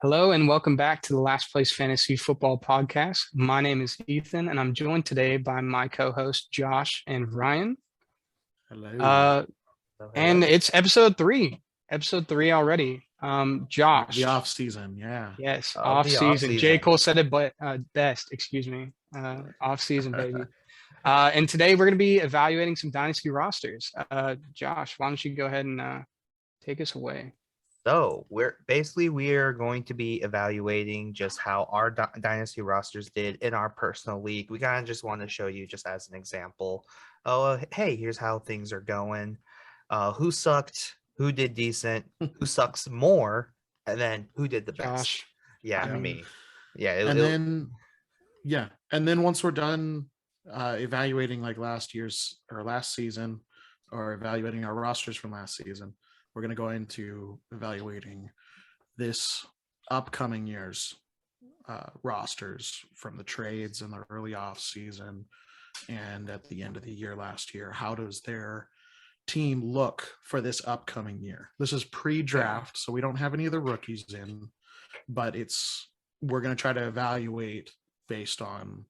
Hello and welcome back to the Last Place Fantasy Football Podcast. My name is Ethan and I'm joined today by my co-host Josh and Ryan. Hello. And it's episode three already. Josh. The off season, yeah. Yes, Oh, off the season. off-season. J. Cole said it best, excuse me. Off season, baby. And today we're going to be evaluating some Dynasty rosters. Josh, why don't you go ahead and take us away? So we are going to be evaluating just how our dynasty rosters did in our personal league. We kind of just want to show you just as an example. Oh, hey, here's how things are going. Who sucked? Who did decent? Who sucks more? And then who did the best? Josh. Yeah, me. Yeah, and then once we're done evaluating like last season, or evaluating our rosters from last season, we're going to go into evaluating this upcoming year's rosters from the trades in the early off season and at the end of the year last year. How does their team look for this upcoming year? This is pre-draft, so we don't have any of the rookies in, but we're going to try to evaluate based on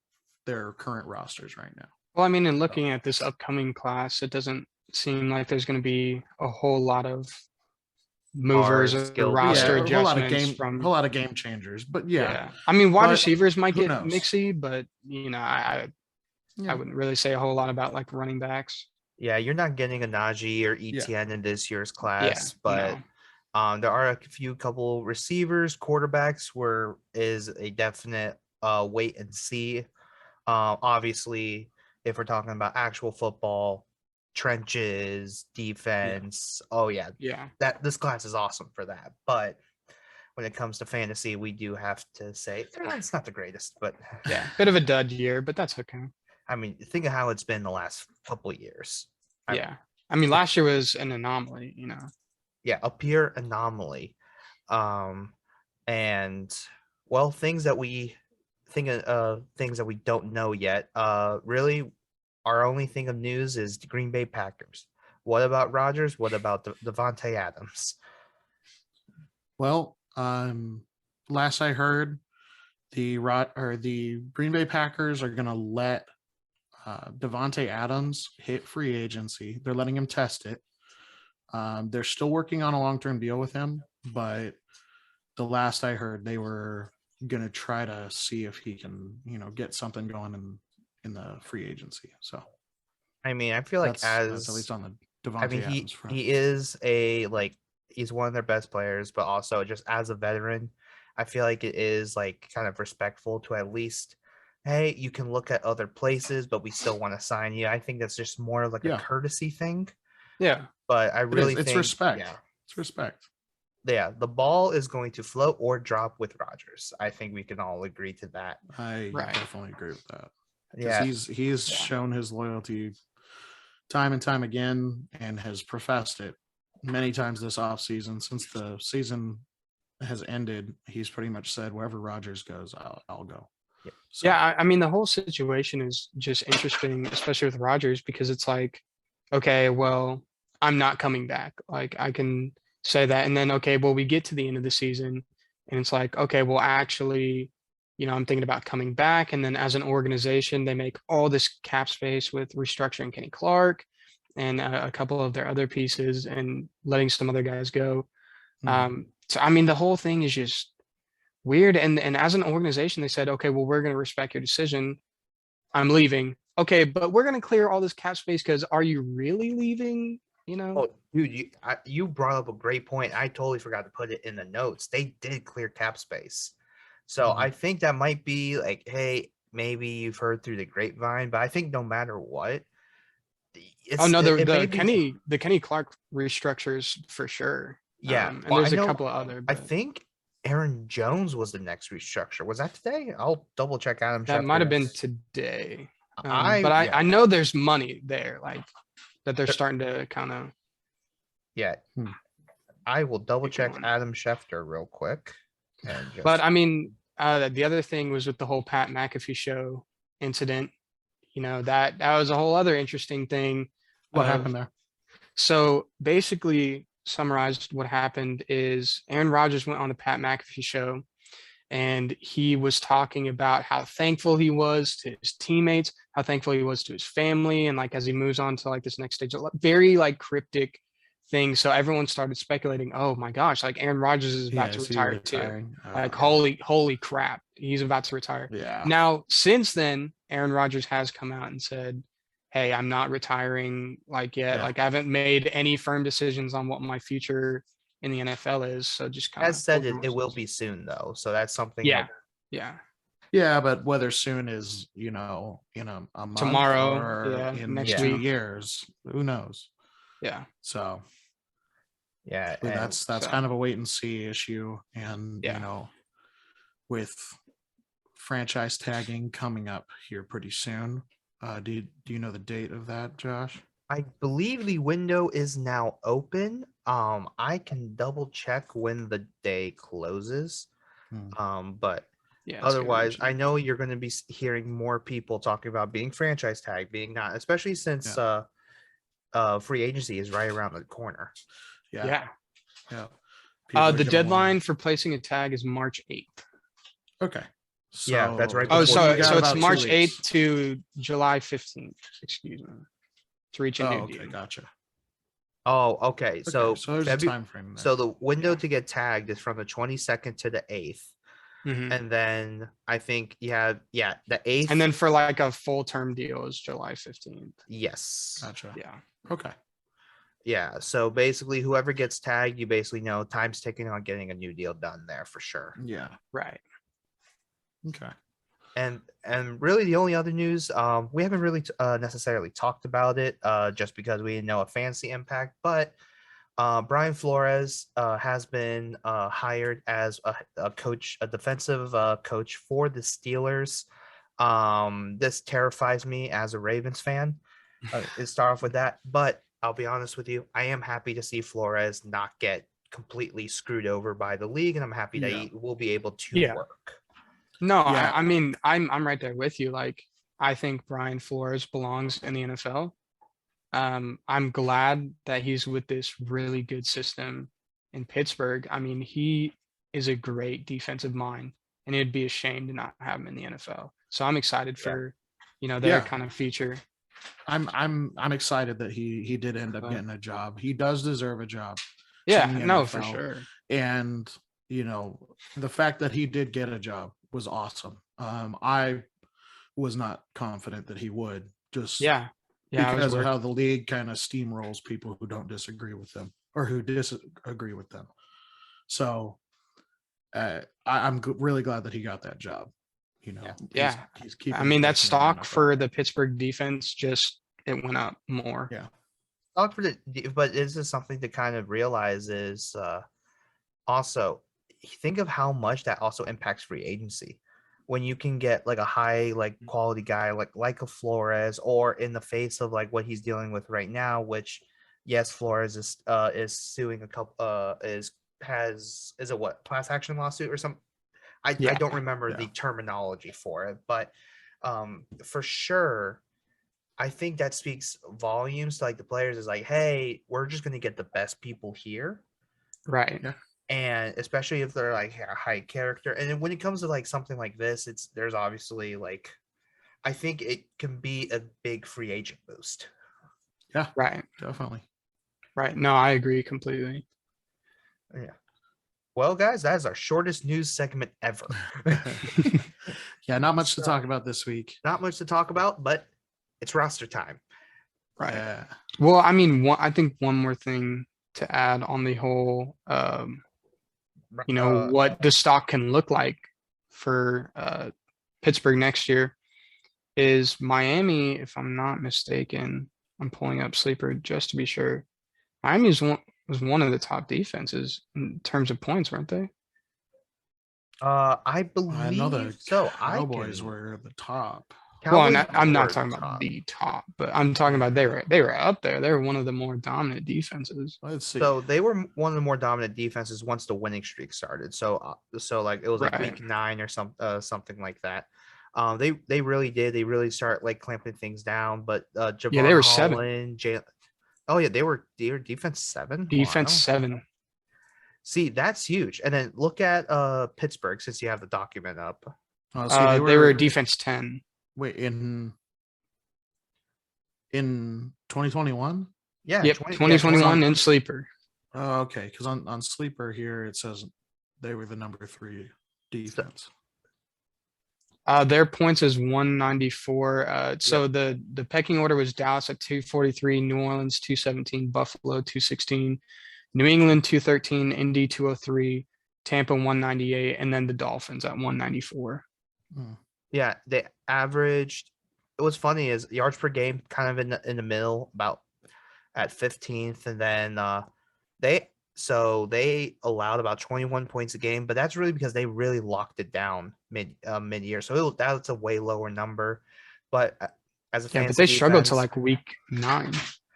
their current rosters right now. Well, I mean, in looking at this upcoming class, it doesn't seem like there's going to be a whole lot of movers or roster adjustments a whole lot of game changers. But yeah. I mean, wide receivers might get mixy, but I wouldn't really say a whole lot about like running backs. Yeah, you're not getting a Najee or ETN in this year's class, but there are a couple receivers, quarterbacks where is a definite wait and see. Obviously, if we're talking about actual football, trenches, defense, that this class is awesome for that. But when it comes to fantasy, we do have to say it's not the greatest, but bit of a dud year, but that's okay. I mean, think of how it's been the last couple of years. I mean, last year was an anomaly, a pure anomaly. And well, things that we don't know yet. Really, our only thing of news is the Green Bay Packers. What about Rodgers? What about Davante Adams? Well, last I heard, the Green Bay Packers are going to let Davante Adams hit free agency. They're letting him test it. They're still working on a long-term deal with him, but the last I heard, they were going to try to see if he can, get something going in the free agency. So, I mean, I feel like that's at least on the Davante Adams front. He is he's one of their best players, but also just as a veteran, I feel like it is like kind of respectful to at least, hey, you can look at other places, but we still want to sign you. I think that's just more like a courtesy thing. Yeah. But I really think it's respect. Yeah. It's respect. Yeah, the ball is going to float or drop with Rodgers. I think we can all agree to that. I definitely agree with that. Yeah, he's shown his loyalty time and time again and has professed it many times this offseason. Since the season has ended, he's pretty much said, wherever Rodgers goes, I'll go. So, I mean, the whole situation is just interesting, especially with Rodgers, because it's like, okay, well, I'm not coming back. Like, I can say that. And then, okay, well, we get to the end of the season and it's like, okay, well, actually, I'm thinking about coming back. And then as an organization, they make all this cap space with restructuring Kenny Clark and a couple of their other pieces and letting some other guys go. So, I mean, the whole thing is just weird. And as an organization, they said, okay, well, we're going to respect your decision. I'm leaving. Okay, but we're going to clear all this cap space because are you really leaving? Oh, dude, you brought up a great point. I totally forgot to put it in the notes. They did clear cap space. So I think that might be like, hey, maybe you've heard through the grapevine, but I think no matter what, the Kenny Clark restructures for sure. Yeah, and there's a couple of other. I think Aaron Jones was the next restructure. Was that today? I'll double check Adam. That might have been today. I know there's money there, like that they're starting to kind of. Yeah, I will double check Adam Schefter real quick. But I mean, the other thing was with the whole Pat McAfee show incident. That was a whole other interesting thing. What happened there? So basically, summarized what happened is Aaron Rodgers went on the Pat McAfee show, and he was talking about how thankful he was to his teammates, how thankful he was to his family, and like as he moves on to like this next stage, very like cryptic thing. So everyone started speculating, oh my gosh, like Aaron Rodgers is about to is he retire too. retiring? Like holy crap, he's about to retire. Yeah. Now, since then, Aaron Rodgers has come out and said, hey, I'm not retiring like yet. Yeah. Like I haven't made any firm decisions on what my future in the NFL is. So just kind As of said, it will be soon though. So that's something. Yeah. Like, Yeah. Yeah, but whether soon is, in a month Tomorrow, or in next 2 week. years, who knows? Yeah. So yeah, but that's kind of a wait and see issue. And with franchise tagging coming up here pretty soon, do you know the date of that, Josh? I believe the window is now open. I can double check when the day closes. But yeah, otherwise, I know you're going to be hearing more people talking about being franchise tag, being not, especially since free agency is right around the corner. Yeah. People The deadline for placing a tag is March 8th. Okay. So, yeah, that's right. Oh, so it's March 8th to July 15th. Excuse me. To reach a new deal. Gotcha. Oh, okay. So there's a time frame there. So the window to get tagged is from the 22nd to the 8th. Mm-hmm. And then I think you have the 8th. And then for like a full term deal is July 15th. Yes. Gotcha. Yeah. Okay. Yeah. So basically whoever gets tagged, you basically know time's ticking on getting a new deal done there for sure. Yeah. Right. Okay. And really the only other news, we haven't really necessarily talked about it just because we didn't know a fantasy impact, but Brian Flores has been hired as a coach, a defensive coach for the Steelers. This terrifies me as a Ravens fan. To start off with that, but I'll be honest with you, I am happy to see Flores not get completely screwed over by the league, and I'm happy that he will be able to work. No, I mean, I'm right there with you. Like, I think Brian Flores belongs in the NFL. I'm glad that he's with this really good system in Pittsburgh. I mean, he is a great defensive mind, and it'd be a shame to not have him in the NFL. So I'm excited for, their kind of future. I'm excited that he did end up getting a job. He does deserve a job. Yeah, no, for sure. And the fact that he did get a job was awesome. I was not confident that he would, just because of how the league kind of steamrolls people who don't disagree with them or who disagree with them. So I'm really glad that he got that job. He's keeping. I mean, that stock for the Pittsburgh defense it went up more. Yeah. Stock for but this is something to kind of realize is also think of how much that also impacts free agency. When you can get like a high quality guy like a Flores, or in the face of like what he's dealing with right now, which yes, Flores is suing a couple is a what class action lawsuit or something. I don't remember the terminology for it, but for sure, I think that speaks volumes to like the players is like, hey, we're just going to get the best people here. Right. Yeah. And especially if they're like a high character. And then when it comes to like something like this, there's obviously like, I think it can be a big free agent boost. Yeah. Right. Definitely. Right. No, I agree completely. Yeah. Well, guys, that is our shortest news segment ever. Yeah, not much to talk about this week. Not much to talk about, but it's roster time. Right. Well, I mean, I think one more thing to add on the whole, what the stock can look like for Pittsburgh next year is Miami, if I'm not mistaken. I'm pulling up Sleeper just to be sure. Miami was one of the top defenses in terms of points, weren't they? I believe I know the so. Cowboys were the top. Well, I'm not talking about the top, but I'm talking about they were up there. They were one of the more dominant defenses. Let's see. So they were one of the more dominant defenses once the winning streak started. So like it was like week 9 or something like that. They really did. They really start like clamping things down. But they were 7. Oh yeah, they were defense 7. Defense Wow. 7. See, that's huge. And then look at Pittsburgh, since you have the document up. See, They were defense 10. Wait, in 2021. Yeah, Yep, 2021 in Sleeper. Oh, okay, because on Sleeper here it says they were the number 3 defense. Their points is 194. So Yep. the pecking order was Dallas at 243, New Orleans 217, Buffalo 216, New England 213, Indy 203, Tampa 198, and then the Dolphins at 194. Yeah, they averaged. What's funny is yards per game kind of in the middle, about at 15th, and then they allowed about 21 points a game, but that's really because they really locked it down mid year. So that's a way lower number. But as a Yeah, fantasy but they struggled to defense, like week 9.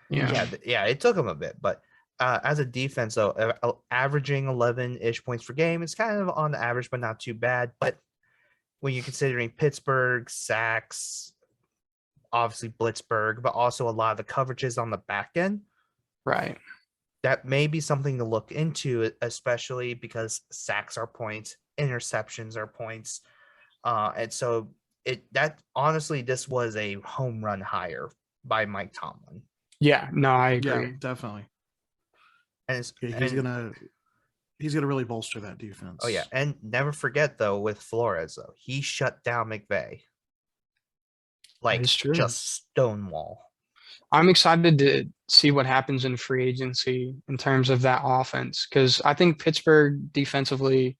yeah, it took them a bit, but as a defense, though, averaging 11-ish points per game, it's kind of on the average, but not too bad. But when you're considering Pittsburgh, sacks, obviously Blitzburg, but also a lot of the coverages on the back end, Right. that may be something to look into, especially because sacks are points, interceptions are points. And so honestly, this was a home run hire by Mike Tomlin. Yeah, no, I agree. Yeah, definitely. And he's gonna really bolster that defense. Oh yeah, and never forget though, with Flores though, he shut down McVay. Like just stonewall. I'm excited to see what happens in free agency in terms of that offense, because I think Pittsburgh defensively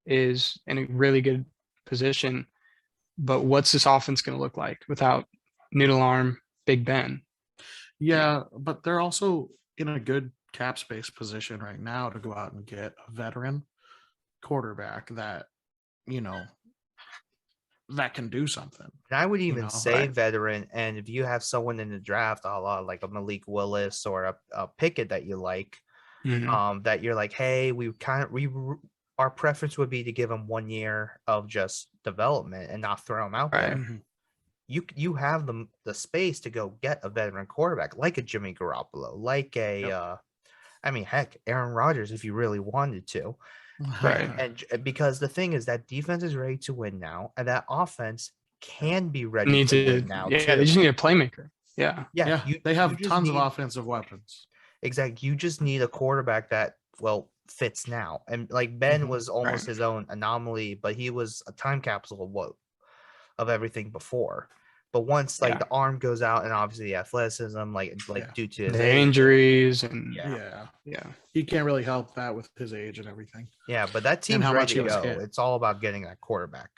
is in a really good position. But what's this offense going to look like without noodle arm Big Ben? Yeah, but they're also in a good cap space position right now to go out and get a veteran quarterback that, that can do something. And I would even say veteran, and if you have someone in the draft, a lot like a Malik Willis or a Pickett that you like, that you're like, hey, our preference would be to give him 1 year of just development and not throw him out there. You have the space to go get a veteran quarterback like a Jimmy Garoppolo, like heck, Aaron Rodgers, if you really wanted to. Right. And because the thing is that defense is ready to win now, and that offense can be ready to win now too. They just need a playmaker. Yeah. They have tons of offensive weapons. Exactly. You just need a quarterback that fits now. And like Ben was almost his own anomaly, but he was a time capsule of everything before. But once the arm goes out, and obviously the athleticism, due to his age, injuries and he can't really help that with his age and everything. Yeah, but that team's ready to go. It's all about getting that quarterback.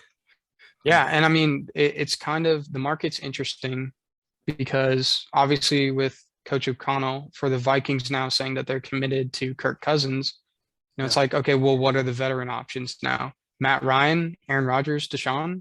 Yeah, and I mean, it's kind of, the market's interesting because obviously with Coach O'Connell for the Vikings now saying that they're committed to Kirk Cousins, it's like, okay, well, what are the veteran options now? Matt Ryan, Aaron Rodgers, Deshaun?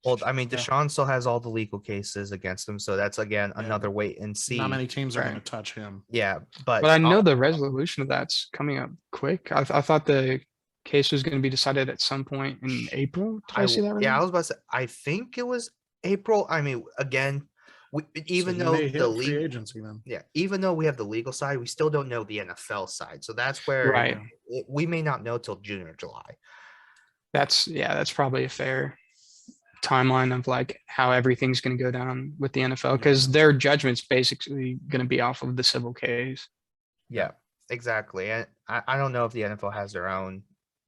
Well, I mean, Deshaun still has all the legal cases against him, so that's again another wait and see. Not many teams are going to touch him. Yeah, but I know the resolution of that's coming up quick. I thought the case was going to be decided at some point in April. Did I see that right? Yeah, I was about to say, I think it was April. I mean, again, even though the legal agency, then even though we have the legal side, we still don't know the NFL side. So that's where we may not know till June or July. That's probably a fair timeline of like how everything's going to go down with the NFL, because their judgment's basically going to be off of the civil case. Yeah, exactly. And I don't know if the NFL has their own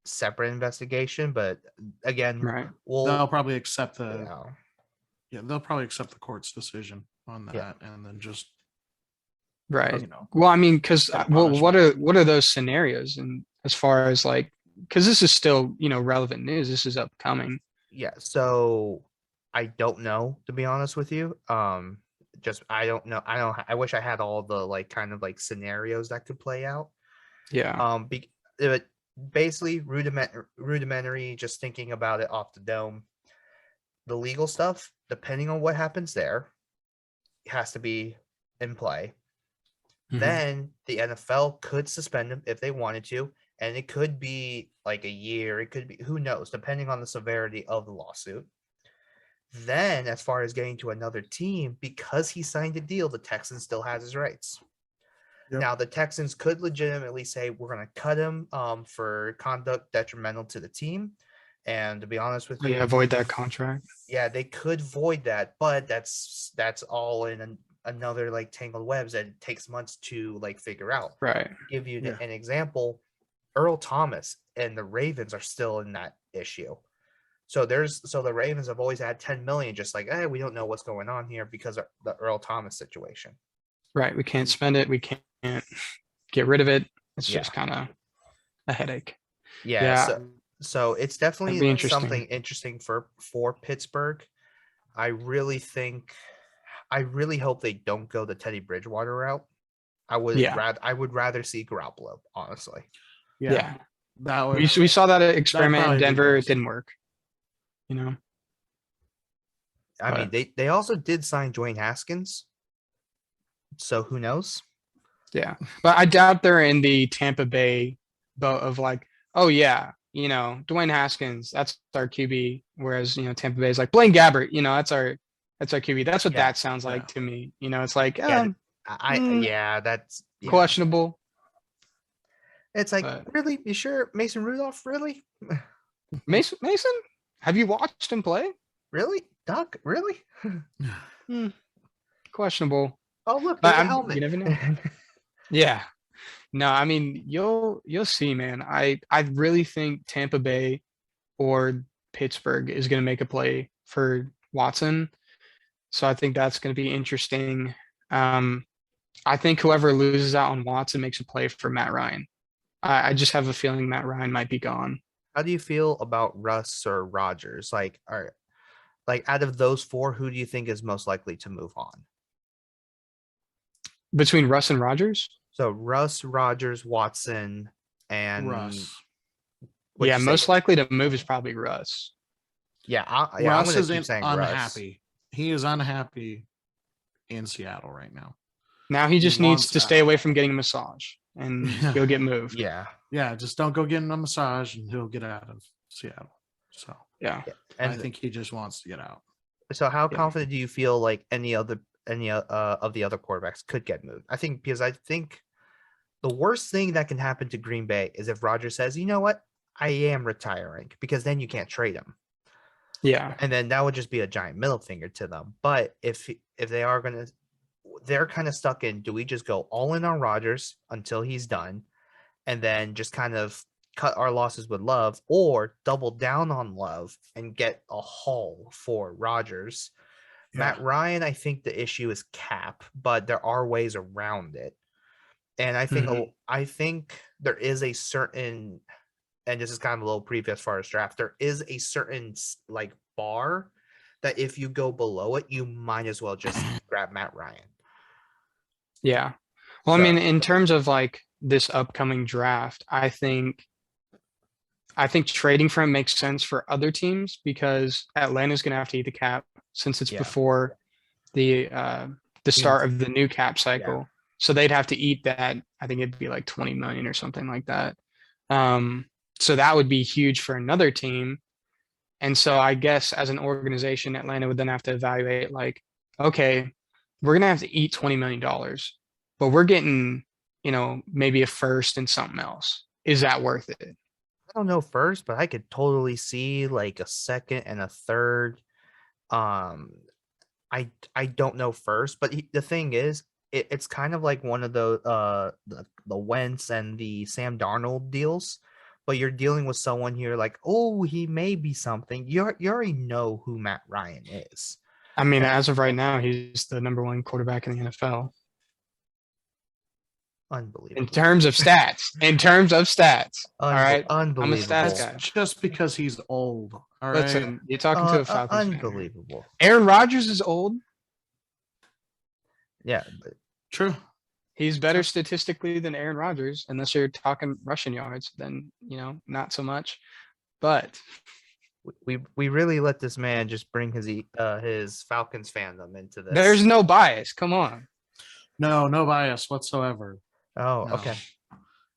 separate investigation, but again, they'll probably accept they'll probably accept the court's decision on that, and then just well, I mean, because what are those scenarios, and as far as like, because this is still relevant news, this is upcoming. Yeah, so I don't know, to be honest with you. I don't know. I wish I had all the kind of scenarios that could play out. Yeah. But basically rudimentary, just thinking about it off the dome. The legal stuff, depending on what happens there, has to be in play. Then the NFL could suspend him if they wanted to. And it could be like a year. It could be, who knows, depending on the severity of the lawsuit. Then, as far as getting to another team, because he signed a deal, the Texans still has his rights. Yep. Now, the Texans could legitimately say, we're going to cut him for conduct detrimental to the team. And to be honest with you, avoid that contract. yeah, they could void that, but that's all in another like tangled webs that it takes months to like figure out. Right. Give you Yeah. an example, Earl Thomas and the Ravens are still in that issue. So the Ravens have always had 10 million, just like, we don't know what's going on here because of the Earl Thomas situation. Right. We can't spend it. We can't get rid of it. It's Yeah. just kind of a headache. Yeah. So it's That'd be definitely interesting. something interesting for Pittsburgh. I really hope they don't go the Teddy Bridgewater route. I would rather see Garoppolo, honestly. Yeah. That would, We saw that experiment in probably be Denver. It best. didn't work. You know. I mean, they also did sign Dwayne Haskins. So who knows? Yeah. But I doubt they're in the Tampa Bay boat of like, oh yeah, Dwayne Haskins, that's our QB. Whereas, Tampa Bay is like Blaine Gabbert, that's our QB. That's what that sounds like to me. It's like, that's questionable. It's like, really? You sure? Mason Rudolph, really? Mason? Have you watched him play? Really? Doc, really? Questionable. Oh, look, there's a helmet. You never know. Yeah. No, I mean, you'll see, man. I really think Tampa Bay or Pittsburgh is going to make a play for Watson. So I think that's going to be interesting. I think whoever loses out on Watson makes a play for Matt Ryan. I just have a feeling Matt Ryan might be gone. How do you feel about Russ or Rodgers? Like, out of those four, who do you think is most likely to move on? Between Russ and Rodgers? So Russ, Rodgers, Watson, and Russ. Yeah, most likely to move is probably Russ. Yeah, Russ is unhappy. Russ. He is unhappy in Seattle right now. Now he just needs to stay away from getting a massage and he'll get moved. Yeah. Yeah, just don't go getting a massage and he'll get out of Seattle. So yeah. And I think he just wants to get out. So how confident do you feel like any of the other quarterbacks could get moved? I think the worst thing that can happen to Green Bay is if Rodgers says, you know what, I am retiring, because then you can't trade him. Yeah. And then that would just be a giant middle finger to them. But if they are going to, they're kind of stuck in, do we just go all in on Rodgers until he's done and then just kind of cut our losses with Love, or double down on Love and get a haul for Rodgers? Yeah. Matt Ryan, I think the issue is cap, but there are ways around it. And I think there is a certain, and this is kind of a little preview as far as draft, there is a certain like bar that if you go below it, you might as well just grab Matt Ryan. Yeah. Well, I mean, in terms of like this upcoming draft, I think trading for him makes sense for other teams because Atlanta's going to have to eat the cap since it's before the start of the new cap cycle. Yeah. So they'd have to eat that. I think it'd be like 20 million or something like that. So that would be huge for another team. And so I guess as an organization, Atlanta would then have to evaluate like, okay, we're going to have to eat $20 million, but we're getting, maybe a first and something else. Is that worth it? I don't know first, but I could totally see like a second and a third. I don't know first, but the thing is, it's kind of like one of the Wentz and the Sam Darnold deals, but you're dealing with someone here like, oh, he may be something. You already know who Matt Ryan is. I mean, as of right now, he's the number one quarterback in the NFL. Unbelievable. In terms of stats. All right. Unbelievable. I'm a stats guy. Just because he's old. All right. Listen, you're talking to a Falcons fan. Unbelievable. Aaron Rodgers is old. Yeah. True. He's better statistically than Aaron Rodgers, unless you're talking rushing yards, then, not so much. But we really let this man just bring his Falcons fandom into this. There's no bias. Come on. No bias whatsoever. Oh, no. Okay.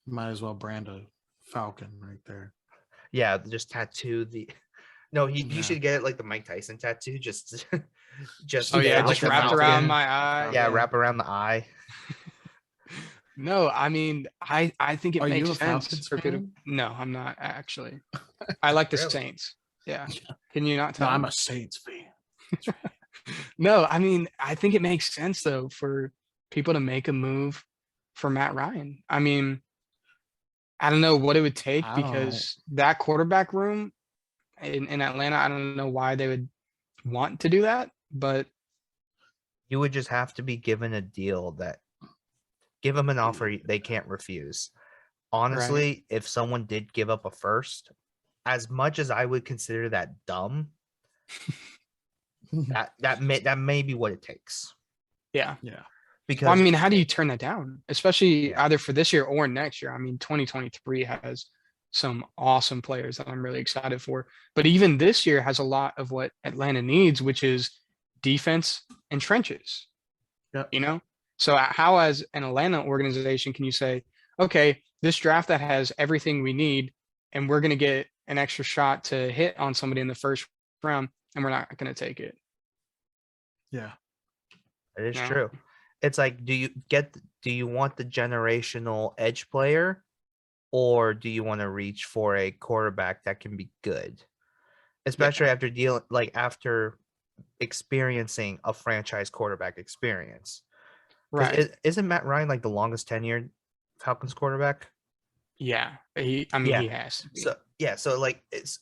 Might as well brand a Falcon right there. Yeah, just tattoo No, he Yeah. should get it like the Mike Tyson tattoo, just just Oh yeah, Yeah, just like the wrapped Falcon. around my eye. yeah, Yeah. wrap around the eye. No, I mean, I think it Are you makes a sense Falcons for people. fan? No, I'm not actually. I like the Really? Saints. Yeah. Can you not No, tell? I'm a Saints fan. That's right. No, I mean, I think it makes sense though for people to make a move for Matt Ryan. I mean, I don't know what it would take I don't know. because that quarterback room in Atlanta, I don't know why they would want to do that, but You would just have to be given a deal that give them an offer they can't refuse. Honestly, if someone did give up a first, as much as I would consider that dumb, that may be what it takes. yeah. Yeah. Well, Because I mean, how do you turn that down? Especially Yeah. either for this year or next year. I mean, 2023 has some awesome players that I'm really excited for. But even this year has a lot of what Atlanta needs, which is defense and trenches. Yep. You know? So how as an Atlanta organization can you say, okay, this draft that has everything we need, and we're gonna get an extra shot to hit on somebody in the first round, and we're not gonna take it. Yeah. it is No. true. It's like, do you want the generational edge player, or do you want to reach for a quarterback that can be good? Especially after experiencing a franchise quarterback experience. Right. Because isn't Matt Ryan like the longest tenured Falcons quarterback? Yeah. He has to be. So like it's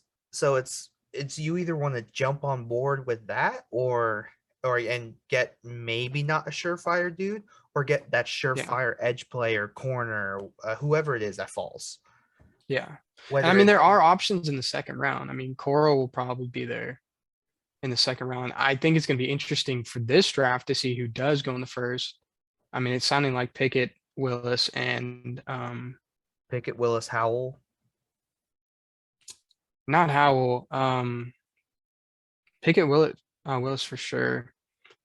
you either want to jump on board with that or and get maybe not a surefire dude, or get that surefire edge player, corner, whoever it is that falls. Yeah. And Whether I mean, there it's- are options in the second round. I mean, Coral will probably be there in the second round. I think it's going to be interesting for this draft to see who does go in the first. I mean, it's sounding like Pickett, Willis, and Pickett, Willis, Howell. not Howell. Pickett, Willis for sure.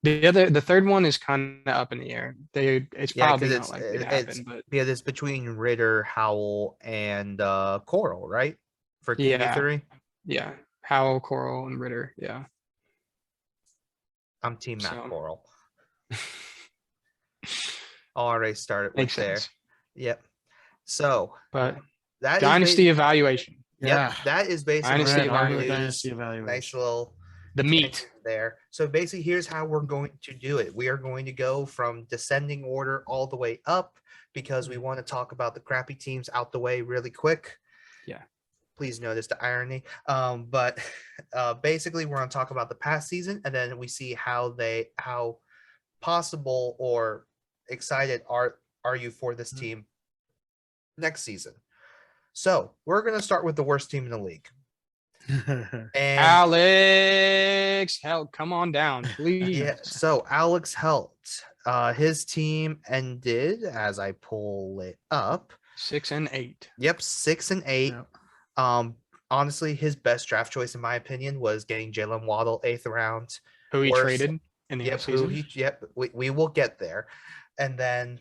The third one is kind of up in the air. It's probably not likely to happen, but because it's between Ritter, Howell, and Coral, right? For yeah, QB3. yeah, Howell, Coral, and Ritter. Yeah. I'm team Matt So Coral. Already started with makes there. sense. Yep. So But that Dynasty Evaluation, Yeah. Yep, that is basically Dynasty All right, Evaluation. Dynasty Evaluation. nice little the meat. tangent there. So basically, here's how we're going to do it. We are going to go from descending order all the way up because we want to talk about the crappy teams out the way really quick. Yeah. Please notice the irony. But basically, we're going to talk about the past season, and then we see how possible or excited are you for this team next season. So we're going to start with the worst team in the league. And Alex, hell, come on down, please. yeah, so Alex helped. His team ended, as I pull it up, 6-8. Yep, 6-8. Yep. Honestly, his best draft choice, in my opinion, was getting Jalen Waddle 8th round. Who he Worst- traded in the offseason. We will get there. And then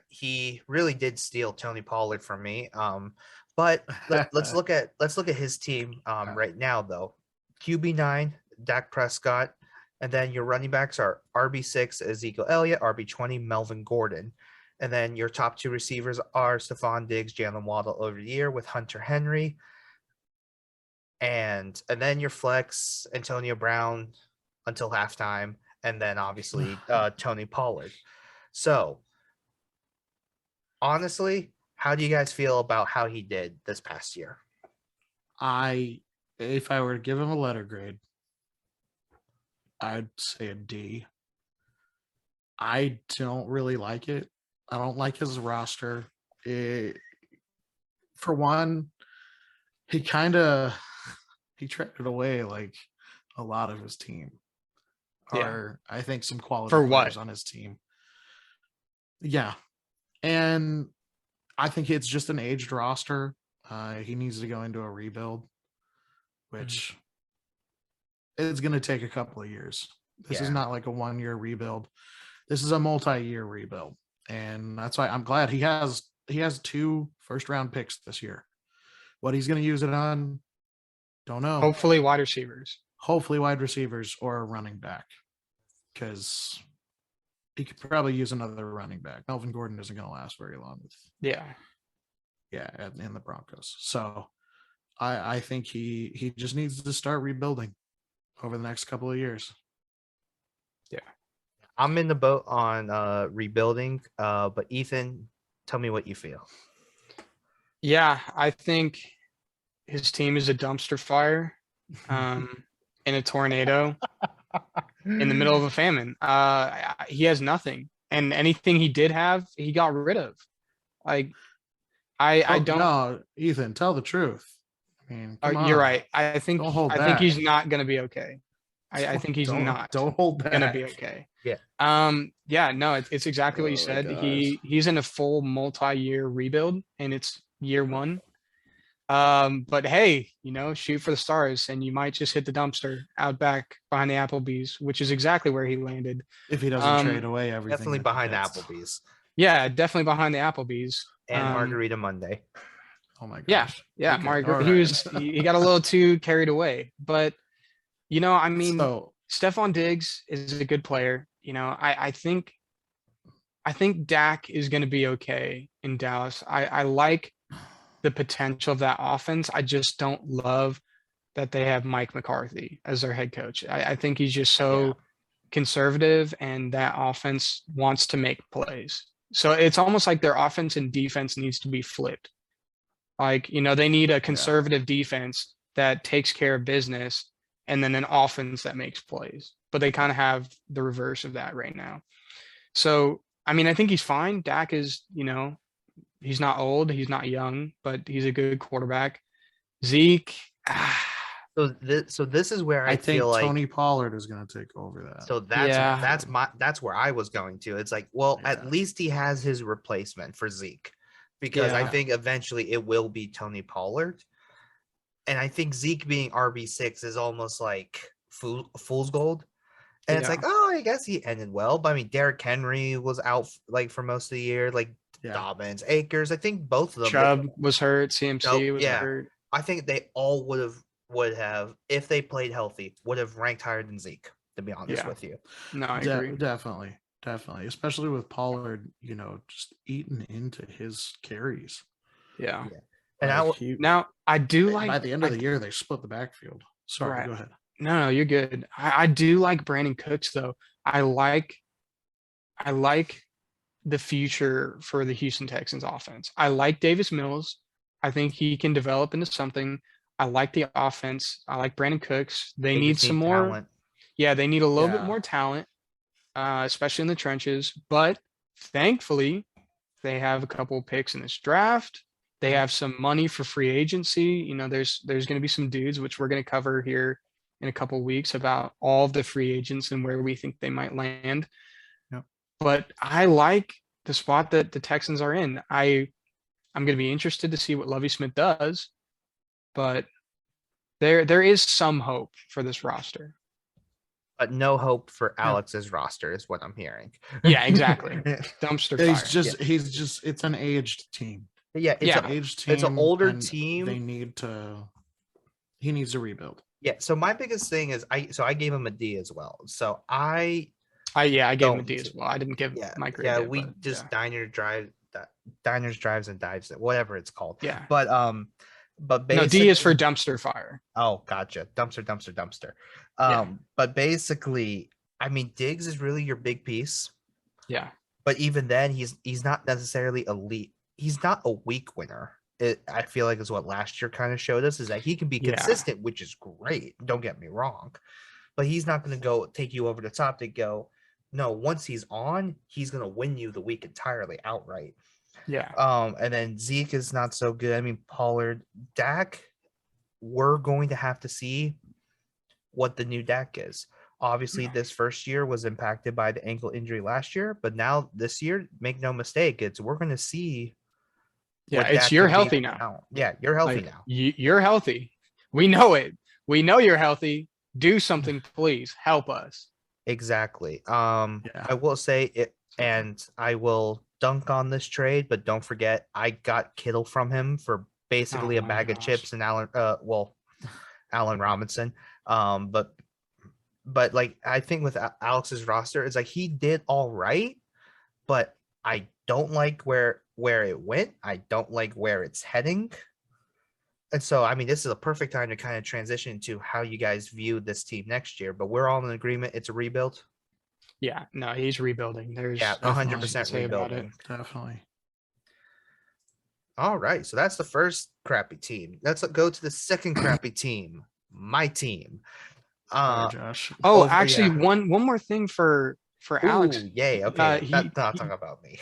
he really did steal Tony Pollard from me. But let's look at his team right now though. QB9, Dak Prescott, and then your running backs are RB6 Ezekiel Elliott, RB20 Melvin Gordon. And then your top two receivers are Stephon Diggs, Jalen Waddle over the year with Hunter Henry. And then your flex, Antonio Brown until halftime, and then obviously Tony Pollard. So honestly, how do you guys feel about how he did this past year? If I were to give him a letter grade, I'd say a D. I don't really like it. I don't like his roster. For one, he traded away like a lot of his team. Yeah. Or I think some quality For players what? on his team. Yeah. And I think it's just an aged roster. He needs to go into a rebuild, which is going to take a couple of years. This is not like a 1-year rebuild. This is a multi-year rebuild. And that's why I'm glad he has 2 first-round picks this year. What he's going to use it on, don't know. Hopefully wide receivers. Hopefully wide receivers or a running back, because he could probably use another running back. Melvin Gordon isn't going to last very long with in the Broncos. So I think he just needs to start rebuilding over the next couple of years. Yeah. I'm in the boat on rebuilding, but Ethan, tell me what you feel. Yeah, I think his team is a dumpster fire in a tornado in the middle of a famine. He has nothing, and anything he did have, he got rid of. Like, I don't. No, Ethan, tell the truth. I mean, come You're on. right. I think he's not going to be okay. I think he's not. Don't hold back. Gonna be okay. Yeah. Yeah. No, it's exactly what you said. He's in a full multi-year rebuild, and it's year one. But hey, shoot for the stars, and you might just hit the dumpster out back behind the Applebee's, which is exactly where he landed. If he doesn't trade away everything. Definitely behind the Applebee's. Yeah, definitely behind the Applebee's. And Margarita Monday. Oh my gosh. Yeah. Okay, Margarita. He got a little too carried away, but I mean, Stephon Diggs is a good player. I think Dak is going to be okay in Dallas. I like the potential of that offense. I just don't love that they have Mike McCarthy as their head coach. I think he's just so conservative, and that offense wants to make plays. So it's almost like their offense and defense needs to be flipped. Like, they need a conservative defense that takes care of business, and then an offense that makes plays. But they kind of have the reverse of that right now. So, I mean, I think he's fine. Dak is, he's not old, he's not young, but he's a good quarterback. Zeke. So this is where I think feel like Tony Pollard is going to take over that. So that's where I was going to. It's like, well, at least he has his replacement for Zeke, because I think eventually it will be Tony Pollard. And I think Zeke being RB6 is almost like fool's gold. And it's like, oh, I guess he ended well. But I mean, Derrick Henry was out like for most of the year, like Dobbins, Akers. I think both of them. Chubb was hurt. CMC was hurt. I think they all would have, if they played healthy, would have ranked higher than Zeke, to be honest with you. No, I agree. Definitely. Especially with Pollard, just eating into his carries. Yeah. And I do like, by the end of the year, they split the backfield. Sorry, go ahead. No, you're good. I do like Brandon Cooks, though. I like the future for the Houston Texans offense. I like Davis Mills. I think he can develop into something. I like the offense. I like Brandon Cooks. They need some more talent. Yeah, they need a little bit more talent, especially in the trenches. But thankfully, they have a couple of picks in this draft. They have some money for free agency. There's going to be some dudes, which we're going to cover here in a couple of weeks, about all of the free agents and where we think they might land. Yep. But I like the spot that the Texans are in. I'm going to be interested to see what Lovie Smith does, but there is some hope for this roster. But no hope for Alex's roster is what I'm hearing. Yeah, exactly. Dumpster fire. He's just it's an aged team. Yeah, an aged team. It's an older team. He needs to rebuild. Yeah. So my biggest thing is I gave him a D as well. So I gave him a D as well. I didn't give my grade. Yeah, we just diners, drives, and dives, whatever it's called. Yeah. But basically, D is for dumpster fire. Oh, gotcha. Dumpster. But basically, I mean, Diggs is really your big piece. Yeah. But even then, he's not necessarily elite. He's not a week winner. I feel like is what last year kind of showed us, is that he can be consistent, which is great. Don't get me wrong. But he's not going to go take you over the top to go, no, once he's on, he's going to win you the week entirely outright. Yeah. And then Zeke is not so good. I mean, Pollard, Dak, we're going to have to see what the new Dak is. Obviously, this first year was impacted by the ankle injury last year, but now this year, make no mistake, we're going to see. Yeah, you're healthy now. Yeah, you're healthy now. You're healthy. We know it. We know you're healthy. Do something, please. Help us. Exactly. I will say it, and I will dunk on this trade, but don't forget, I got Kittle from him for basically a my bag of gosh. chips and Allen Robinson. But like I think with Alex's roster, it's like he did all right, but I don't like where it went. I don't like where it's heading. And so, I mean, this is a perfect time to kind of transition to how you guys view this team next year. But we're all in agreement it's a rebuild. Yeah, no, he's rebuilding. There's Yeah, Definitely. 100% say about it. rebuilding. Definitely. All right, so that's the first crappy team. Let's go to the second crappy team. My team. Sorry, Josh. Oh, Over- actually, yeah. one more thing for Alex. Ooh, yay. Okay, He not talking about me.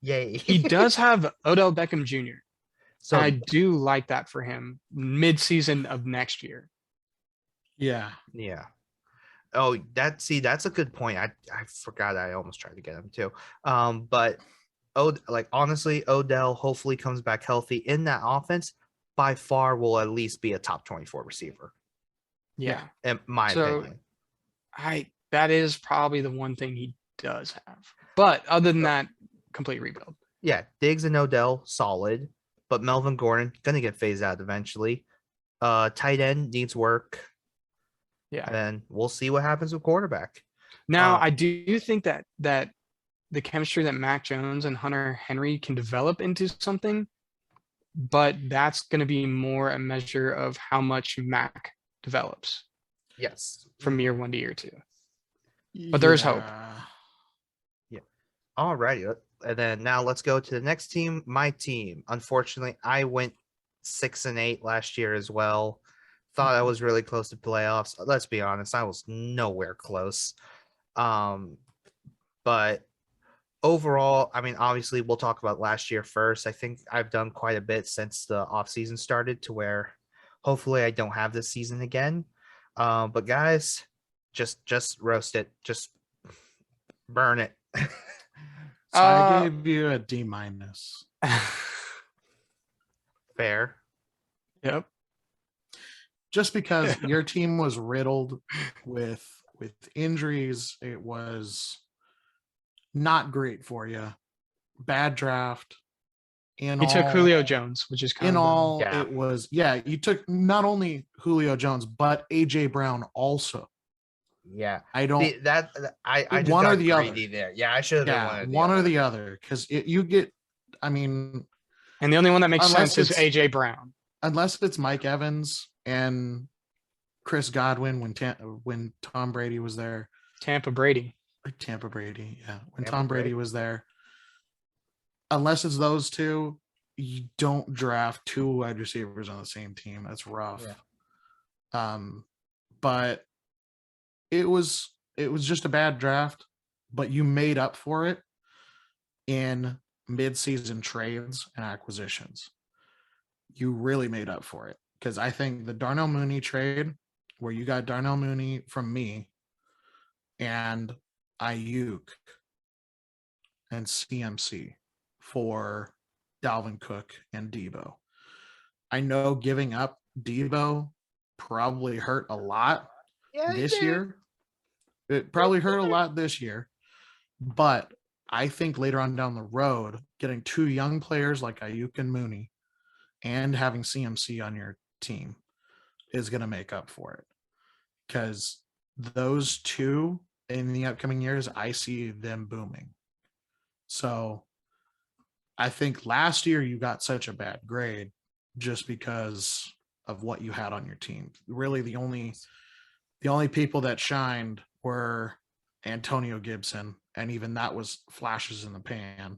Yay. he does have Odell Beckham Jr. So I do like that for him mid-season of next year. Yeah. yeah. Oh, that's a good point. I forgot I almost tried to get him too. But honestly, Odell hopefully comes back healthy in that offense. By far, will at least be a top 24 receiver. Yeah. In my opinion. That is probably the one thing he does have. But other than that, complete rebuild. Yeah, Diggs and Odell solid, but Melvin Gordon gonna get phased out eventually. Tight end needs work. Yeah. And we'll see what happens with quarterback. Now, I do think that the chemistry that Mac Jones and Hunter Henry can develop into something, but that's going to be more a measure of how much Mac develops. Yes. From year 1 to year 2. But there is hope. Yeah. All righty. And then now let's go to the next team. My team. Unfortunately, I went 6-8 last year as well. Thought I was really close to playoffs. Let's be honest, I was nowhere close. But overall, I mean, obviously, we'll talk about last year first. I think I've done quite a bit since the offseason started to where hopefully I don't have this season again. But guys, just roast it. Just burn it. So I gave you a D-. Fair. Yep. Just because your team was riddled with injuries, it was not great for you. Bad draft. He took Julio Jones, which is kind of it was you took not only Julio Jones but AJ Brown also. Yeah, I don't. See, I just one got or the greedy other. there. Yeah, I should have done one or the other because you get. I mean, and the only one that makes unless sense is AJ Brown, unless it's Mike Evans and Chris Godwin when Tom Brady was there. Tampa Brady, yeah. When Tampa Tom Brady was there. Unless it's those two, you don't draft 2 wide receivers on the same team. That's rough. Yeah. But it was just a bad draft, but you made up for it in mid-season trades and acquisitions. You really made up for it because I think the Darnell Mooney trade, where you got Darnell Mooney from me and Ayuk and CMC for Dalvin Cook and Debo. I know giving up Debo probably hurt a lot this year. It probably hurt a lot this year, but I think later on down the road, getting 2 young players like Ayuk and Mooney and having CMC on your team is going to make up for it. Because those 2 in the upcoming years, I see them booming. So I think last year you got such a bad grade just because of what you had on your team. Really, the only people that shined were Antonio Gibson, and even that was flashes in the pan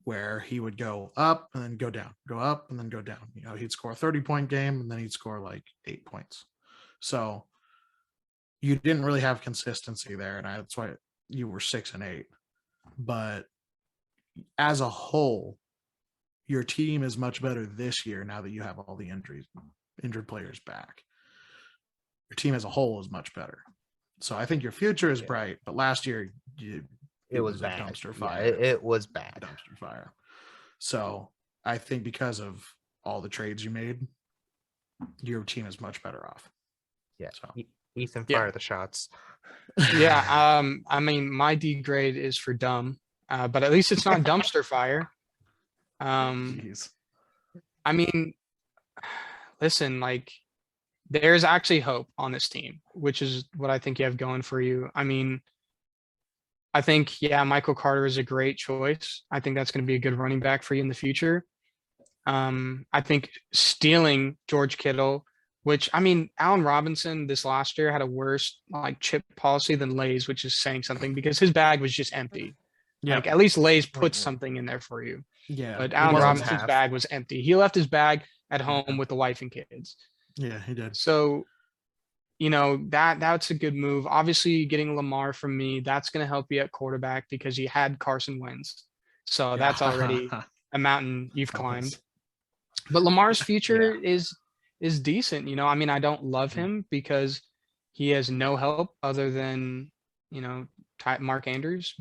where he would go up and then go down, go up and then go down. You know, he'd score a 30-point game and then he'd score like 8 points. So you didn't really have consistency there, and that's why you were 6-8. But as a whole, your team is much better this year now that you have all the injured players back. Your team as a whole is much better. So I think your future is bright, but last year it was a bad. dumpster fire. Yeah, it was bad. Dumpster fire. So I think because of all the trades you made, your team is much better off. Yeah. So Ethan, fire the shots. Yeah. I mean, my D grade is for dumb, but at least it's not dumpster fire. Jeez. I mean, listen, like there's actually hope on this team, which is what I think you have going for you. I mean, I think, yeah, Michael Carter is a great choice. I think that's going to be a good running back for you in the future. I think stealing George Kittle, which I mean, Allen Robinson this last year had a worse like chip policy than Lay's, which is saying something because his bag was just empty. Yeah. Like at least Lay's put something in there for you. Yeah. But it Allen wasn't Robinson's half. bag was empty. He left his bag at home Yeah. with the wife and kids. Yeah, he did. So, you know, that's a good move. Obviously, getting Lamar from me, that's going to help you at quarterback because you had Carson Wentz. So that's already a mountain you've That climbed. was- But Lamar's future is decent. You know, I mean, I don't love him because he has no help other than, you know, Mark Manders.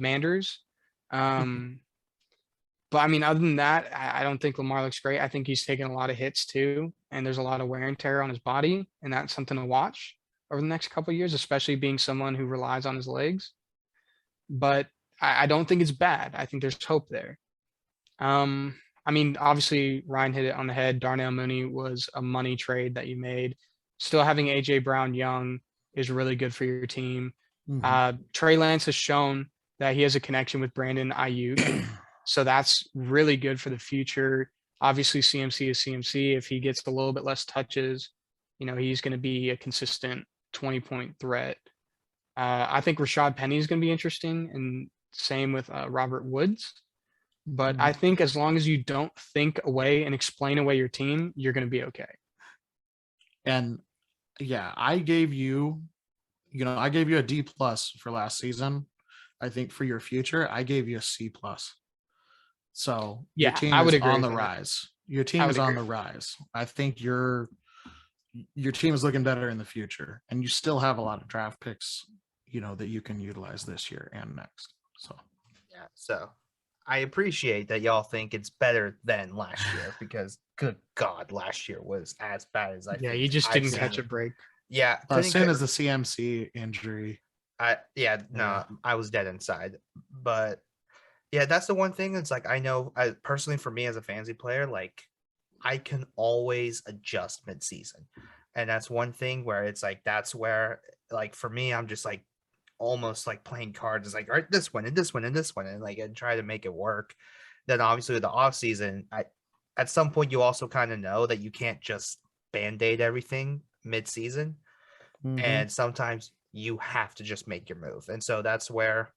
But I mean, other than that, I don't think Lamar looks great. I think he's taking a lot of hits too, and there's a lot of wear and tear on his body, and that's something to watch over the next couple of years, especially being someone who relies on his legs. But I don't think it's bad. I think there's hope there. I mean, obviously Ryan hit it on the head. Darnell Mooney was a money trade that you made. Still having AJ Brown young is really good for your team. Trey Lance has shown that he has a connection with Brandon Ayuk. So that's really good for the future. Obviously, CMC is CMC. If he gets a little bit less touches, you know, he's going to be a consistent 20-point threat. I think Rashad Penny is going to be interesting, and same with Robert Woods. But I think as long as you don't think away and explain away your team, you're going to be okay. And yeah, I gave you a D plus for last season. I think for your future, I gave you a C plus. So your Yeah, team I would is agree on the with that. rise. Your team I would is on agree the with that. rise. I think your team is looking better in the future, and you still have a lot of draft picks, you know, that you can utilize this year and next. So Yeah. So I appreciate that y'all think it's better than last year because good God, last year was as bad as I Yeah, think you just I've didn't seen catch a it. break. Yeah. couldn't same get- as the CMC injury. no, I was dead inside. But yeah, that's the one thing. It's like I know I personally for me as a fantasy player, like I can always adjust mid-season. And that's one thing where it's like that's where like for me, I'm just like almost like playing cards. It's like, all right, this one and this one and this one, and like and try to make it work. Then obviously with the off season, at some point you also kind of know that you can't just band-aid everything mid-season. And sometimes you have to just make your move. And so that's where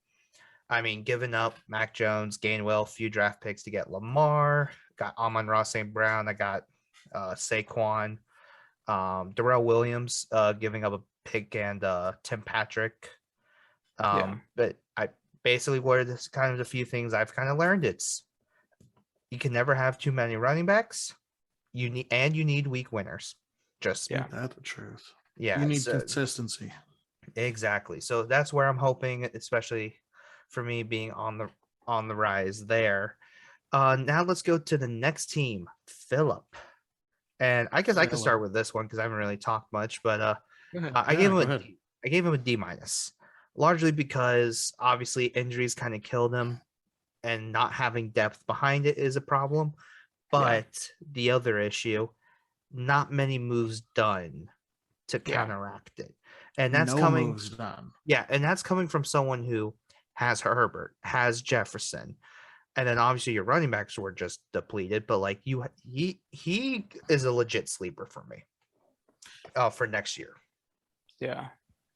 I mean, giving up Mac Jones, Gainwell, few draft picks to get Lamar, got Amon-Ra St. Brown, I got Saquon, Darrell Williams, giving up a pick and Tim Patrick. But I basically what are this kind of the few things I've kind of learned. It's you can never have too many running backs. You need weak winners. Just Yeah. That's the truth. yeah, You need so- consistency. exactly. So that's where I'm hoping, especially for me being on the rise there. Now let's go to the next team, Philip. And I guess I can start with this one because I haven't really talked much, but Go ahead. I Yeah, gave go him ahead. I gave him a D minus, largely because obviously injuries kind of killed him, and not having depth behind it is a problem. But the other issue, not many moves done to counteract it, and that's No coming. moves done. Yeah, and that's coming from someone who has Herbert, has Jefferson, and then obviously your running backs were just depleted. But like he is a legit sleeper for me for next year. Yeah.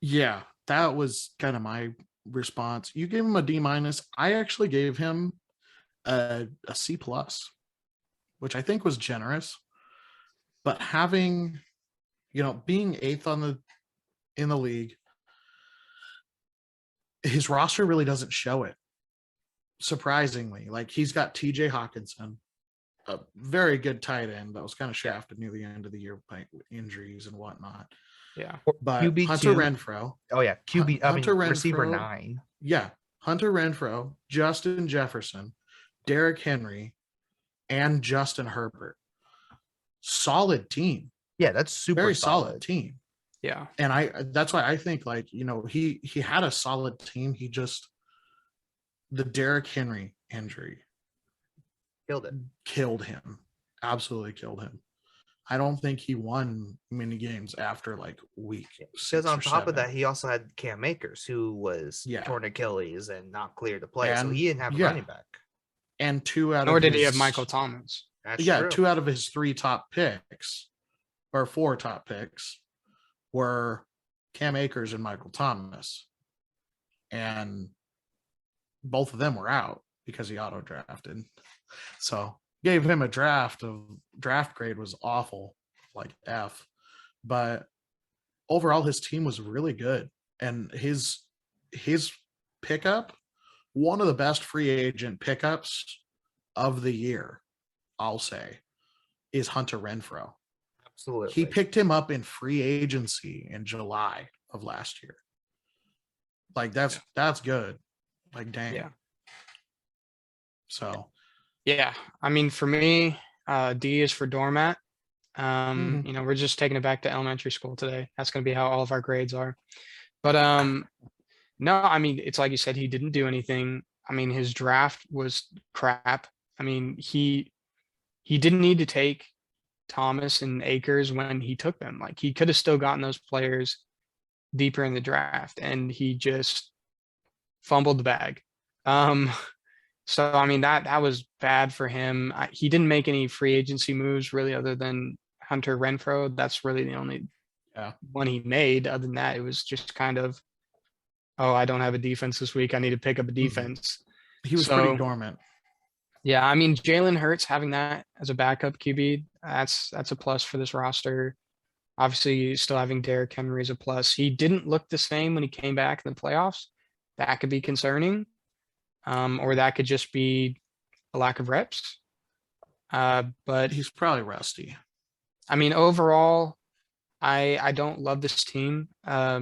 Yeah, that was kind of my response. You gave him a D minus. I actually gave him a C plus, which I think was generous. But having, you know, being eighth in the league, his roster really doesn't show it. Surprisingly, like he's got TJ Hawkinson, a very good tight end that was kind of shafted near the end of the year by injuries and whatnot. Yeah. But QB2. Hunter Renfro, Oh yeah, QB. I mean, Hunter receiver Renfro. 9. yeah, Hunter Renfro, Justin Jefferson, Derrick Henry, and Justin Herbert. Solid team. Yeah, that's super Very solid team. Yeah. And that's why I think, like, you know, he had a solid team. He just, the Derrick Henry injury Killed it. killed him. absolutely killed him. I don't think he won many games after like week 6 Because on or top of 7. that, he also had Cam Akers, who was Yeah. torn Achilles and not clear to play. So And he didn't have a yeah, running back. and 2 out Nor of did he his have Michael Thomas. That's yeah, true. 2 out of his 3 top picks or 4 top picks were Cam Akers and Michael Thomas. And both of them were out because he auto drafted. So gave him a draft grade was awful, like F. But overall his team was really good. And his pickup, one of the best free agent pickups of the year, I'll say, is Hunter Renfrow. Absolutely. He picked him up in free agency in July of last year. Like that's good. Like dang. Yeah. So Yeah. I mean, for me, D is for doormat. We're just taking it back to elementary school today. That's going to be how all of our grades are. But no, I mean, it's like you said, he didn't do anything. I mean, his draft was crap. I mean, he didn't need to take Thomas and Akers when he took them. Like, he could have still gotten those players deeper in the draft, and he just fumbled the bag. So I mean, that was bad for him. He didn't make any free agency moves really, other than Hunter Renfrow. That's really the only one he made. Other than that, it was just kind of, oh, I don't have a defense this week, I need to pick up a defense. He was pretty dormant. Yeah, I mean, Jalen Hurts having that as a backup QB, that's a plus for this roster. Obviously, still having Derrick Henry is a plus. He didn't look the same when he came back in the playoffs. That could be concerning, or that could just be a lack of reps. But he's probably rusty. I mean, overall, I don't love this team. I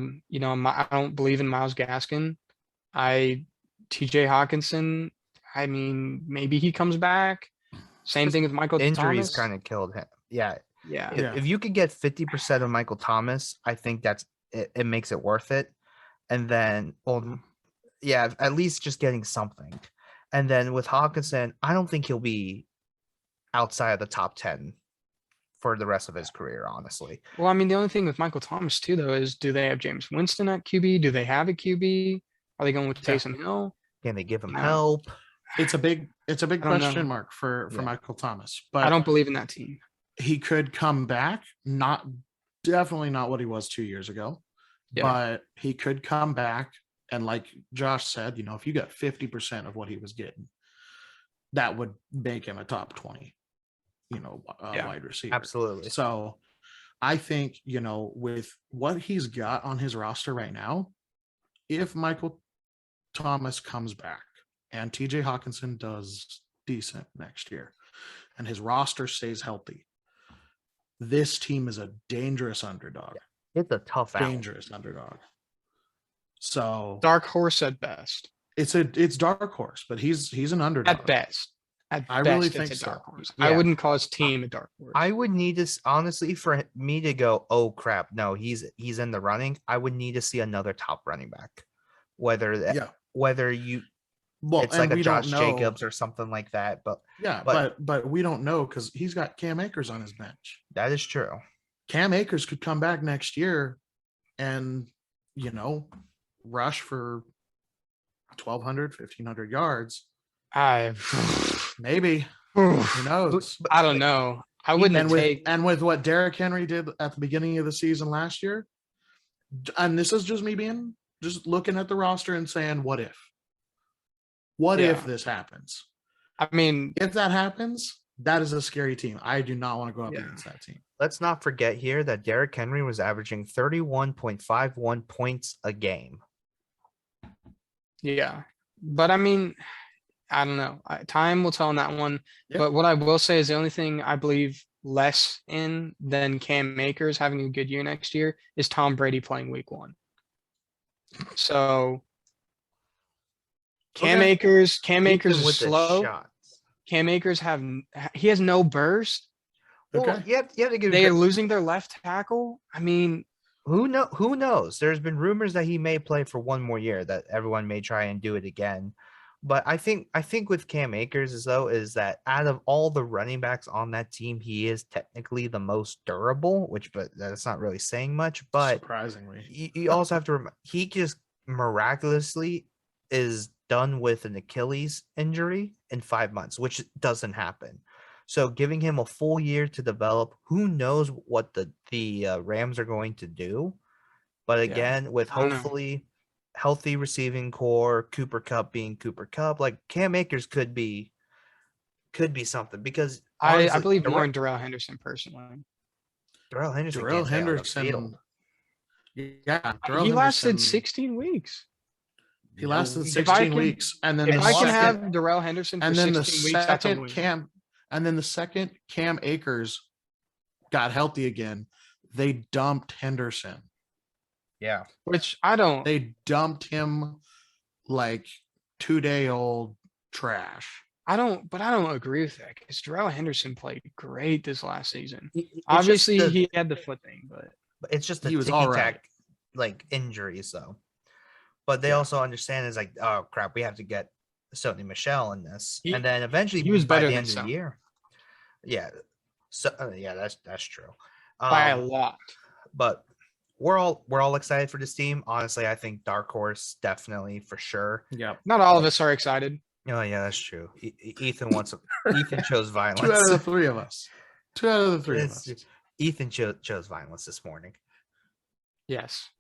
don't believe in Myles Gaskin. TJ Hawkinson, I mean, maybe he comes back. Same thing with Michael Injuries Thomas. kind of killed him. Yeah. Yeah. If you could get 50% of Michael Thomas, I think that's it makes it worth it. And then, at least just getting something. And then with Hawkinson, I don't think he'll be outside of the top 10 for the rest of his career, honestly. Well, I mean, the only thing with Michael Thomas too, though, is do they have James Winston at QB? Do they have a QB? Are they going with Taysom Hill? Can they give him help? It's a big question mark for Yeah. Michael Thomas. But I don't believe in that team. He could come back. Definitely not what he was 2 years ago. Yeah. But he could come back. And like Josh said, if you got 50% of what he was getting, that would make him a top 20, wide receiver. Absolutely. So I think, with what he's got on his roster right now, if Michael Thomas comes back and TJ Hawkinson does decent next year and his roster stays healthy, this team is a dangerous underdog. Yeah. It's a tough dangerous underdog. So dark horse at best. It's dark horse, but he's an underdog at best. I really think so. Dark horse. Yeah. I wouldn't call his team a dark horse. I would need to, honestly, for me to go, oh crap, no, he's in the running. I would need to see another top running back, whether you, it's like a Josh Jacobs or something like that. But but we don't know because he's got Cam Akers on his bench. That is true. Cam Akers could come back next year and rush for 1,200, 1,500 yards. Maybe. Who knows? I don't know. I wouldn't and with what Derrick Henry did at the beginning of the season last year, and this is just me just looking at the roster and saying, what if? What if this happens? I mean, if that happens, that is a scary team. I do not want to go up against that team. Let's not forget here that Derrick Henry was averaging 31.51 points a game. Yeah. But I mean, I don't know. Time will tell on that one. Yeah. But what I will say is the only thing I believe less in than Cam Akers having a good year next year is Tom Brady playing week 1. So Cam Akers is slow. Cam Akers he has no burst. Okay. You have to give. They are losing their left tackle. I mean, who knows? There's been rumors that he may play for one more year, that everyone may try and do it again. But I think with Cam Akers is that out of all the running backs on that team, he is technically the most durable, but that's not really saying much. But surprisingly, you also have to remember he just miraculously is done with an Achilles injury in 5 months, which doesn't happen. So giving him a full year to develop, who knows what the Rams are going to do. But again, with I don't know. hopefully healthy receiving core, Cooper Kupp being Cooper Kupp, like Cam Akers could be something because I honestly, believe more in Darrell Henderson personally. Darrell Henderson Darrell can't stay on the Henderson. field. Yeah, Darrell He lasted Henderson, 16 weeks. He lasted If 16 weeks, and then If the I can second, have Darrell Henderson for and then the 16 weeks, that's a second win. Cam Akers got healthy again, they dumped Henderson. Yeah. Which I don't. They dumped him like 2-day-old trash. I don't agree with that because Darrell Henderson played great this last season. It's Obviously, he had the foot thing, but it's just the He was ticky all right. tack like injuries though. But they also understand is like, oh crap, we have to get Sony Michelle in this, and then eventually he was by better the than end of the Sony. year. Yeah, so yeah, that's true. by a lot. But we're all excited for this team. Honestly, I think dark horse definitely for sure. Yeah, Not all of us are excited. Oh yeah, that's true. Ethan Ethan chose violence. 2 out of the 3 of us. 2 out of the 3 of us. Ethan chose violence this morning. Yes.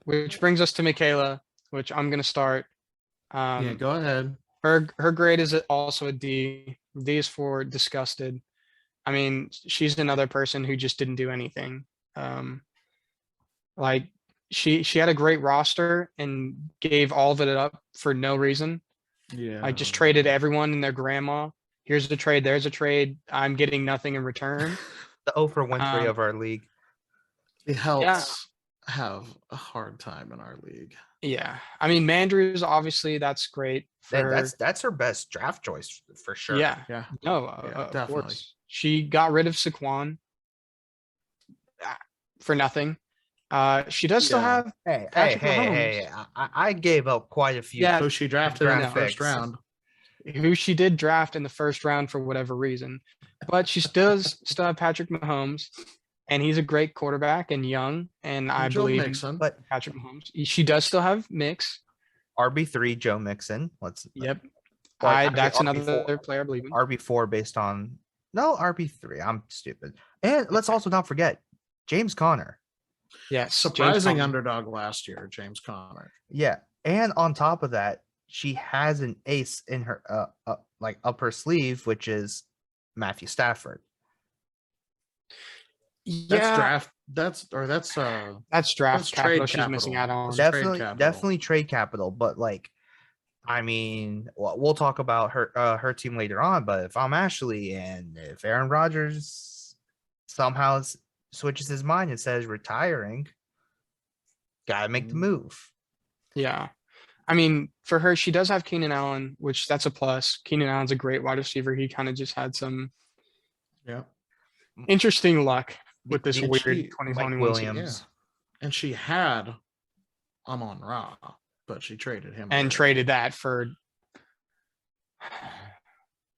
Which brings us to Michaela, which I'm gonna start. Yeah, go ahead. Her grade is also a D. D is for disgusted. I mean, she's another person who just didn't do anything. Like she had a great roster and gave all of it up for no reason. Yeah, I just traded everyone and their grandma. Here's the trade. There's a trade. I'm getting nothing in return. The Oprah Winfrey of our league. It helps have a hard time in our league. Yeah, I mean, Mandrews, obviously, that's great. That's her best draft choice for sure. Yeah. No, of course. She got rid of Saquon for nothing. She does still have Patrick Mahomes. I gave up quite a few. Yeah, So she drafted in the first round. Who she did draft in the first round for whatever reason. But she does still have Patrick Mahomes, and he's a great quarterback and young, and I believe but Patrick Mahomes. She does still have Mix. RB3 Joe Mixon. Yep. Like, that's RB4, another player I believe in. RB4 based on RB3. I'm stupid. And let's also not forget James Conner. Yes. Surprising underdog last year, James Conner. Yeah. And on top of that, she has an ace in her like up her sleeve, which is Matthew Stafford. Yeah, that's draft capital trade she's missing out on. Definitely trade capital, but like, I mean, we'll talk about her team later on. But if I'm Ashley and if Aaron Rodgers somehow switches his mind and says retiring, gotta make the move. Yeah. I mean, for her, she does have Keenan Allen, which that's a plus. Keenan Allen's a great wide receiver. He kind of just had some interesting luck with this weird 2021 Williams. Yeah. And she had Amon-Ra, but she traded him. And traded that for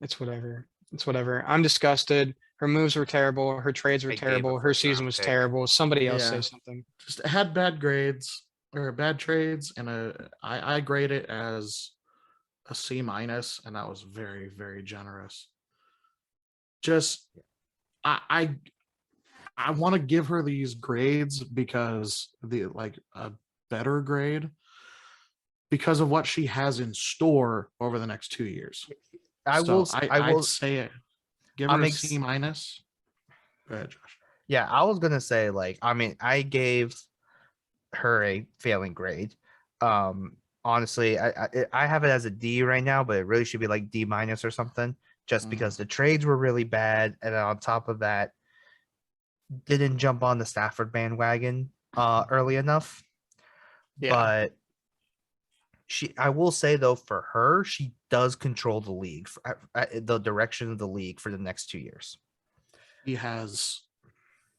it's whatever. It's whatever. I'm disgusted. Her moves were terrible. Her trades were terrible. Her season was terrible. Somebody else say something. Just had bad grades or bad trades, and I grade it as a C-, and that was very, very generous. Just I want to give her these grades because a better grade because of what she has in store over the next 2 years. I will say it. Give her a C-. Go ahead, Josh. Yeah, I was gonna say, like, I mean, I gave her a failing grade. Honestly, I have it as a D right now, but it really should be like D- or something, just because the trades were really bad, and on top of that, didn't jump on the Stafford bandwagon early enough. Yeah. But I will say though, for her, she does control the league, the direction of the league for the next 2 years. He has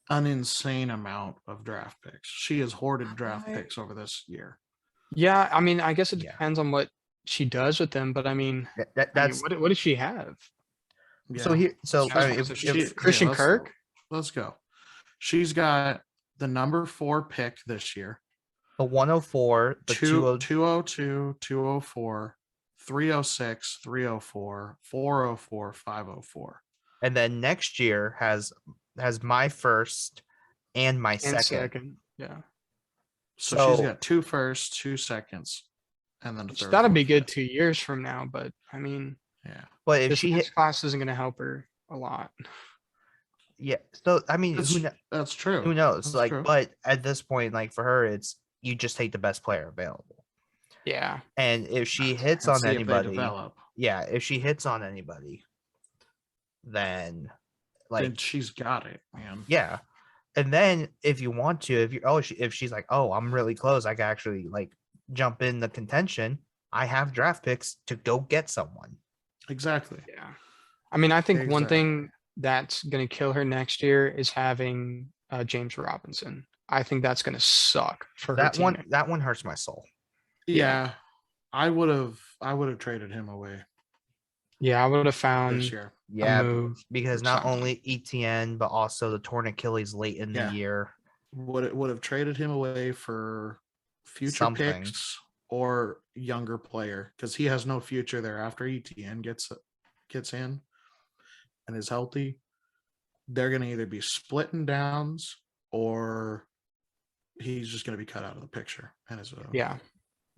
an insane amount of draft picks. She has hoarded draft picks over this year. Yeah, I mean, I guess it depends on what she does with them, but I mean, That's what does she have? so Yeah. here. So That's I mean, fine. So if she- She- Christian let's Kirk? Let's go. She's got the number 4 pick this year. the 104, the 202, 204, 306, 304, 404, 504. and then next year has my first and my And second. second. Yeah. So she's So got 2 firsts, 2 seconds, and then a Which third. that'll be fourth, good fifth. 2 years from now, but I mean, Yeah. but if this she next hit, class isn't going to help her a lot. yeah. So I mean, That's, that's true. who knows? That's Like, true. but at this point, like for her, it's you just take the best player available. Yeah. And if she hits And on see if they anybody, develop. yeah, if she hits on anybody, then like Then she's got it, man. yeah. And then if you want to, if you if she's like, oh, I'm really close, I can actually like jump in the contention. I have draft picks to go get someone. Exactly. Yeah. I mean, I think one Exactly. thing that's going to kill her next year is having James Robinson. I think that's going to suck for her That team. one, that one hurts my soul. Yeah. I would have traded him away Yeah, I would have this found year. Yeah, move because or not something. only ETN but also the torn Achilles late in the Yeah. year. Would have traded him away for future Something. picks or younger player because he has no future there after ETN gets in and is healthy. They're going to either be splitting downs or he's just going to be cut out of the picture and is Yeah.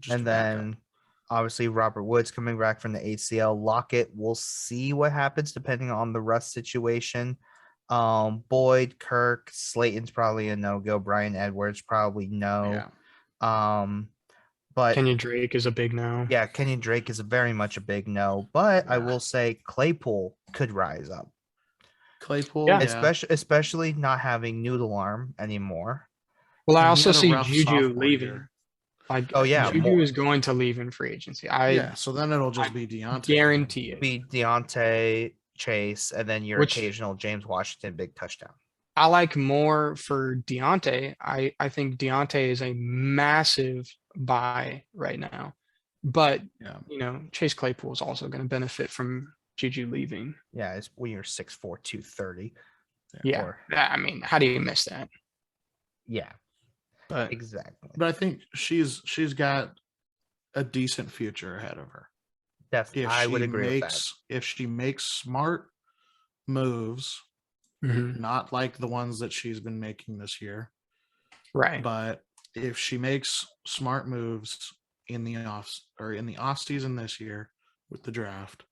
just And a backup. then obviously Robert Woods coming back from the ACL. Lockett, we'll see what happens depending on the rust situation. Boyd, Kirk, Slayton's probably a no-go. Brian Edwards probably no. Yeah. But Kenyon Drake is a big no. yeah, Kenyon Drake is very much a big no. But I Yeah. will say Claypool could rise up. Claypool, Yeah. yeah. Especially not having Noodle Arm anymore. Well, I And he also had a see rough Juju sophomore leaving. year. Like, Oh, yeah, Juju more. is going to leave in free agency. I Yeah, so then it'll just be Deontay. guarantee it. Be Deontay, Chase, and then your Which- occasional James Washington big touchdown. I like more for Deontay. I think Deontay is a massive buy right now. But, Yeah. Chase Claypool is also going to benefit from Juju leaving. Yeah, it's when you're 6'4", 230. Yeah. Or- I mean, how do you miss that? Yeah, But exactly. But I think she's got a decent future ahead of her. Definitely, I would agree with that. If she makes smart moves, mhm, not like the ones that she's been making this year, right. but if she makes smart moves in the off season this year with the draft,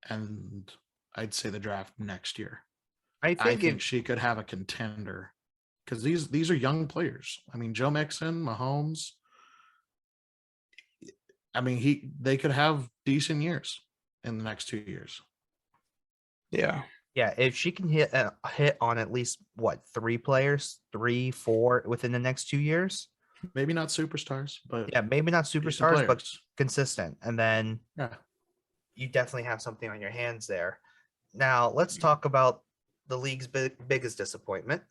and I'd say the draft next year, I I think, think she could have a contender because these are young players. I mean, Joe Mixon, Mahomes. I mean, they could have decent years in the next 2 years. Yeah. if she can hit on at least what 3 players, 3, 4 within the next 2 years. Maybe not superstars, but Yeah, maybe not decent superstars, but players. consistent, and then Yeah. you definitely have something on your hands there. Now let's talk about the league's biggest disappointment.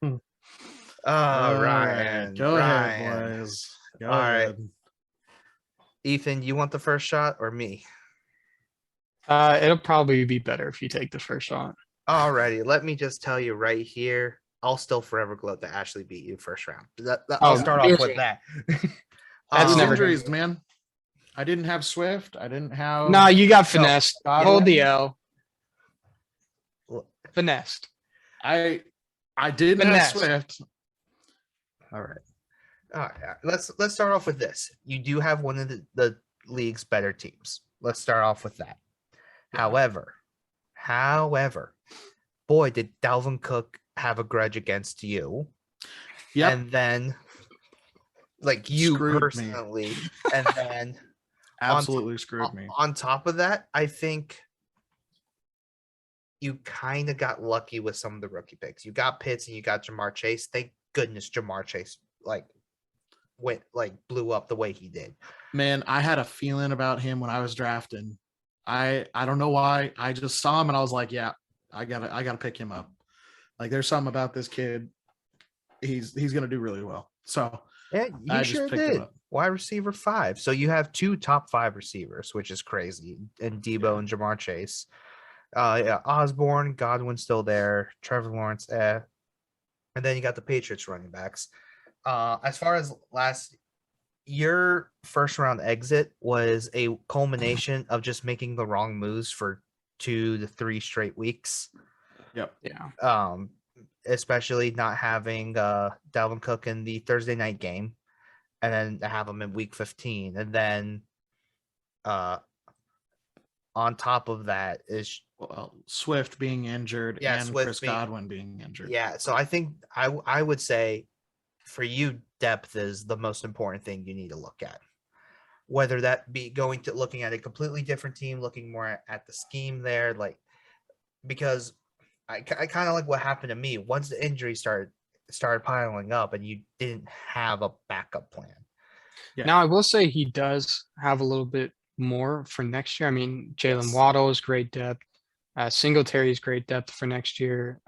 All Ryan, go Ryan. ahead, boys. Go All right. ahead. Ethan, you want the first shot or me? It'll probably be better if you take the first shot. Alrighty, let me just tell you right here. I'll still forever gloat that Ashley beat you first round. I'll Oh, start off with that. That's These never injuries, man. I didn't have Swift. I didn't have. No, you got finessed. Godwin. Hold the L. Well, Finessed. I didn't Finesse. have Swift. All right. Let's start off with this. You do have one of the league's better teams. Let's start off with that. Yeah. However, boy, did Dalvin Cook have a grudge against you. Yep. And then, like you Screwed me. personally, and then Absolutely screwed me. on top of that, I think you kind of got lucky with some of the rookie picks. You got Pitts and you got Jamar Chase. Thank goodness Jamar Chase blew up the way he did. Man, I had a feeling about him when I was drafting. I don't know why. I just saw him and I was like, yeah, I gotta pick him up. Like there's something about this kid. He's gonna do really well. So Yeah, I you just sure picked him did. up. wide receiver 5. So you have 2 top 5 receivers, which is crazy. And Debo and Jamar Chase. Yeah, Osborne, Godwin still there, Trevor Lawrence, and then you got the Patriots running backs. As far as your first round exit was a culmination of just making the wrong moves for 2 to 3 straight weeks. Yep. Yeah. Especially not having Dalvin Cook in the Thursday night game, and then to have him in week 15, and then on top of that is Swift being injured and Swift Chris Godwin being injured. Yeah, so I think I would say for you, depth is the most important thing you need to look at. Whether that be looking at a completely different team, looking more at the scheme there, like, because I kind of like what happened to me once the injury started piling up and you didn't have a backup plan. Yeah. Now I will say he does have a little bit more for next year. I mean, Jalen Yes. Waddle is great depth. Singletary is great depth for next year.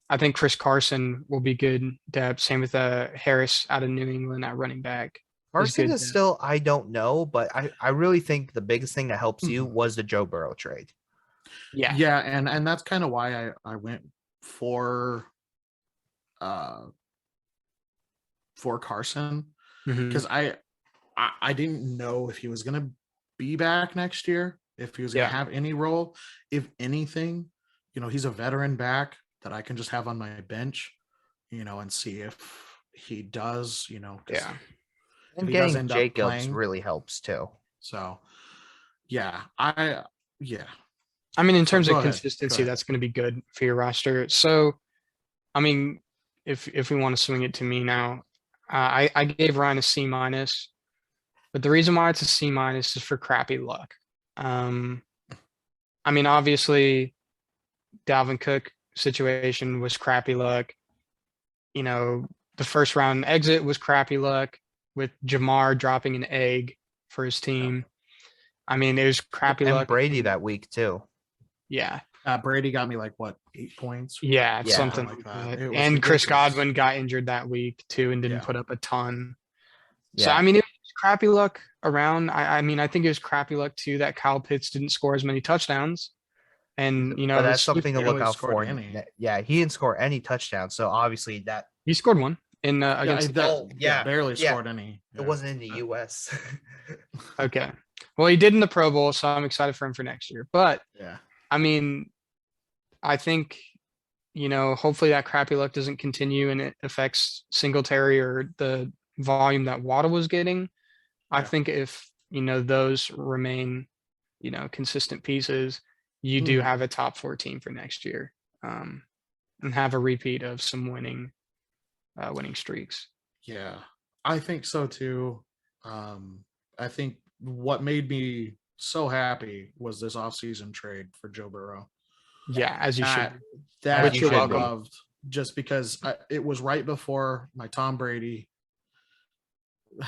I think Chris Carson will be good depth. Same with Harris out of New England at running back. Carson is still, I don't know, but I really think the biggest thing that helps you was the Joe Burrow trade. Yeah, and that's kind of why I went for Carson, because I didn't know if he was gonna be back next year, if he was gonna have any role. If anything, he's a veteran back that I can just have on my bench, and see if he does, And getting Jacobs really helps too. So I mean, in terms of consistency, that's going to be good for your roster. So, I mean, if we want to swing it to me now, I gave Ryan a C-, but the reason why it's a C- is for crappy luck. I mean, obviously, Dalvin Cook situation was crappy luck. The first round exit was crappy luck with Jamar dropping an egg for his team. I mean, it was crappy luck. And Brady that week too. Yeah. Brady got me 8 points. Yeah, something like that. And ridiculous. Chris Godwin got injured that week too and didn't put up a ton. So, I mean, it was crappy luck around. I mean, I think it was crappy luck too that Kyle Pitts didn't score as many touchdowns. And, but that's something to look out for. Yeah, he didn't score any touchdowns. So obviously he scored one in against barely scored any. It wasn't in the US. Okay. Well, he did in the Pro Bowl, so I'm excited for him for next year. But I mean, I think, hopefully that crappy luck doesn't continue and it affects Singletary or the volume that Waddle was getting. I think if, those remain, consistent pieces, you do have a top 4 team for next year, and have a repeat of some winning streaks. Yeah, I think so too. I think what made me so happy was this offseason trade for Joe Burrow. Yeah, as you should. That I loved, just because it was right before my Tom Brady. I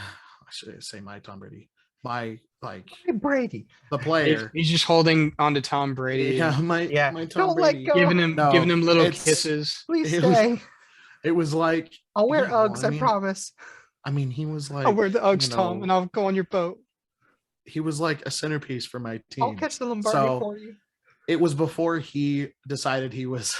should say my Tom Brady. My Brady, the player. He's just holding on to Tom Brady. Yeah, my Tom Brady. Giving him little kisses. Please stay. It was like, I'll wear Uggs. I promise. I mean, he was like, I'll wear the Uggs, Tom, and I'll go on your boat. He was like a centerpiece for my team. I'll catch the Lombardi for you. It was before he decided he was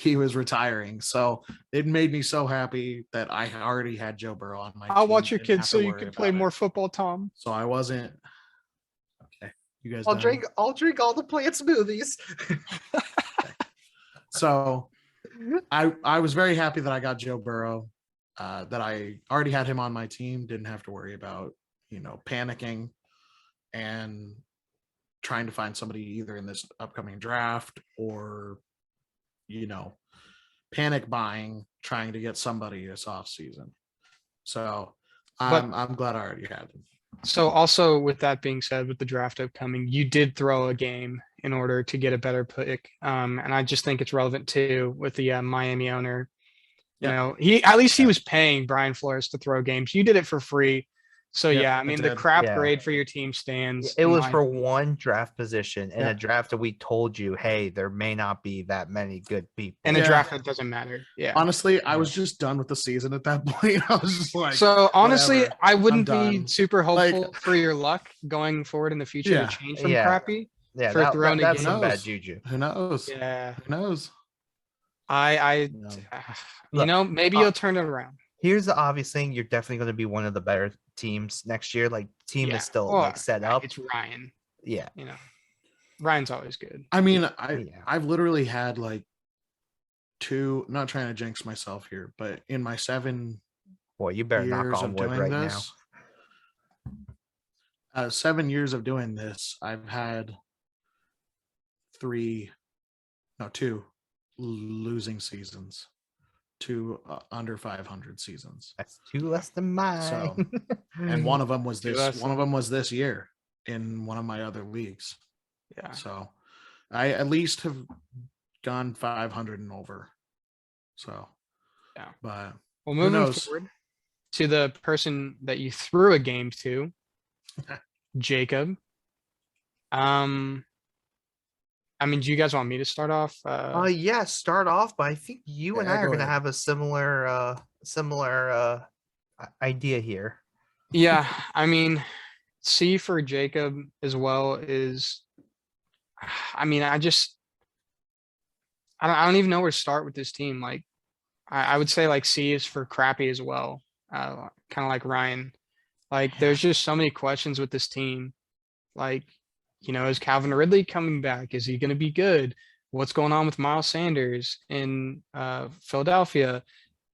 retiring. So it made me so happy that I already had Joe Burrow on my team. I'll watch your kids so you can play more football, Tom. So I wasn't okay. You guys I'll drink all the plant smoothies. So I was very happy that I got Joe Burrow, that I already had him on my team, didn't have to worry about, panicking and trying to find somebody either in this upcoming draft or, panic buying, trying to get somebody this off season. So I'm glad I already had him. So also with that being said, with the draft upcoming, you did throw a game in order to get a better pick. And I just think it's relevant too with the Miami owner. He was paying Brian Flores to throw games. You did it for free. So Yep, yeah, I I mean the did. crap Yeah. grade for your team stands. It in was my for opinion. one draft position in Yeah. a draft that we told you, hey, there may not be that many good people. In a Yeah. draft that doesn't matter. Yeah. Honestly, I Yeah. was just done with the season at that point. I was just like, So honestly, whatever, I I'm wouldn't be done. super Like, hopeful for your luck going forward in the future to yeah, change from Yeah. crappy Yeah, for throwing a that's who some game. bad knows? juju. Who knows? Yeah. Who knows? I No. you Look, know, maybe you'll turn it around. Here's the obvious thing: you're definitely going to be one of the better teams next year. Like, team Yeah. is still Well, like set up. It's Ryan. Yeah, You know, Ryan's always good. I mean, yeah. I've literally had like two. Not trying to jinx myself here, but in my 7 Boy, you better knock years on of wood doing right this, 7 years of doing this, I've had 2 losing seasons, 2 under 500 seasons. now. That's 2 less than mine. So, and one of them was Two this. less One of than- them was this year in one of my other leagues. Yeah. So, I at least have gone 500 and over. So, Yeah. but Well, who moving knows? forward to the person that you threw a game to, Jacob. I mean, do you guys want me to start off? Yeah, start off, but I think you and Yeah, I are go going to ahead. have a similar idea here. Yeah, I mean, C for Jacob as well is, I mean, I don't even know where to start with this team. Like, I would say like C is for crappy as well. Kind of like Ryan. Like, there's just so many questions with this team. Like, you know, is Calvin Ridley coming back? Is he going to be good? What's going on with Miles Sanders in Philadelphia?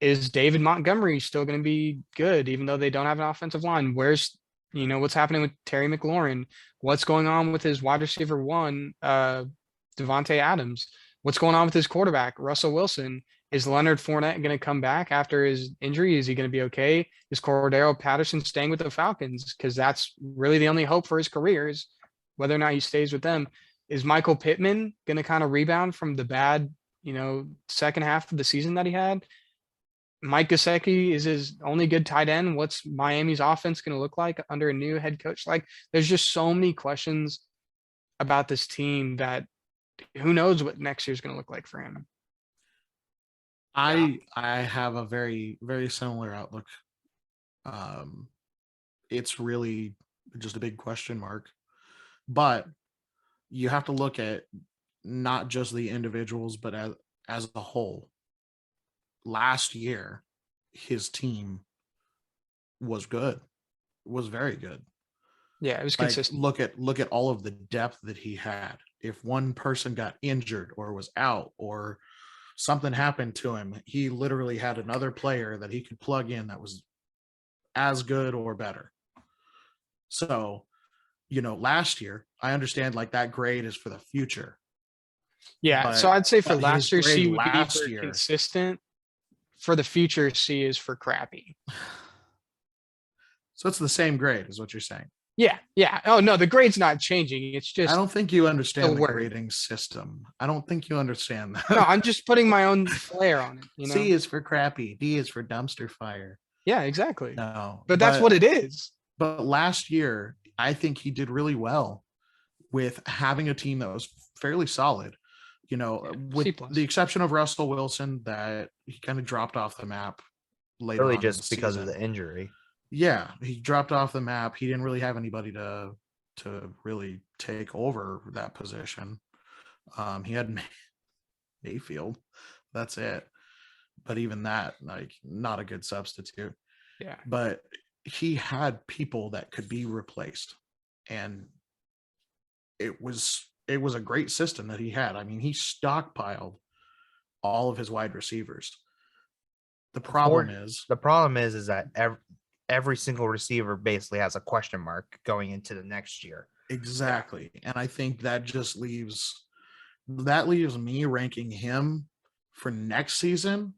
Is David Montgomery still going to be good, even though they don't have an offensive line? Where's, you know, what's happening with Terry McLaurin? What's going on with his wide receiver one, Devontae Adams? What's going on with his quarterback, Russell Wilson? Is Leonard Fournette going to come back after his injury? Is he going to be okay? Is Cordero Patterson staying with the Falcons? Because that's really the only hope for his career is whether or not he stays with them. Is Michael Pittman going to kind of rebound from the bad, you know, second half of the season that he had? Mike Gesicki is his only good tight end. What's Miami's offense going to look like under a new head coach? Like, there's just so many questions about this team that who knows what next year's going to look like for him. I have a very, very similar outlook. It's really just a big question mark, but you have to look at not just the individuals, but as a whole. Last year, his team was good, was very good. Yeah, it was Like, consistent. look at all of the depth that he had. If one person got injured or was out or something happened to him, he literally had another player that he could plug in that was as good or better. So, you know, last year, I understand like that grade is for the future. Yeah, so but- I'd say for but last his year, grade C would be last for year- consistent. For the future, C is for crappy. So it's the same grade, is what you're saying. Yeah, yeah. Oh no, the grade's not changing. It's just I don't think you understand the word. grading system. I don't think you understand that. no. I'm just putting my own flair on it. You know. C is for crappy. D is for dumpster fire. Yeah, exactly. No, But that's what it is. But last year, I think he did really well with having a team that was fairly solid. You know, Yeah, with C plus. the exception of Russell Wilson, that he kind of dropped off the map later. Really on just in the because of season. the injury. Yeah, he dropped off the map. He didn't really have anybody to really take over that position. He had Mayfield. That's it. But even that, like, not a good substitute. Yeah. But he had people that could be replaced, and it was a great system that he had. I mean, he stockpiled all of his wide receivers. The problem is that every single receiver basically has a question mark going into the next year. exactly, and I think that just leaves me ranking him for next season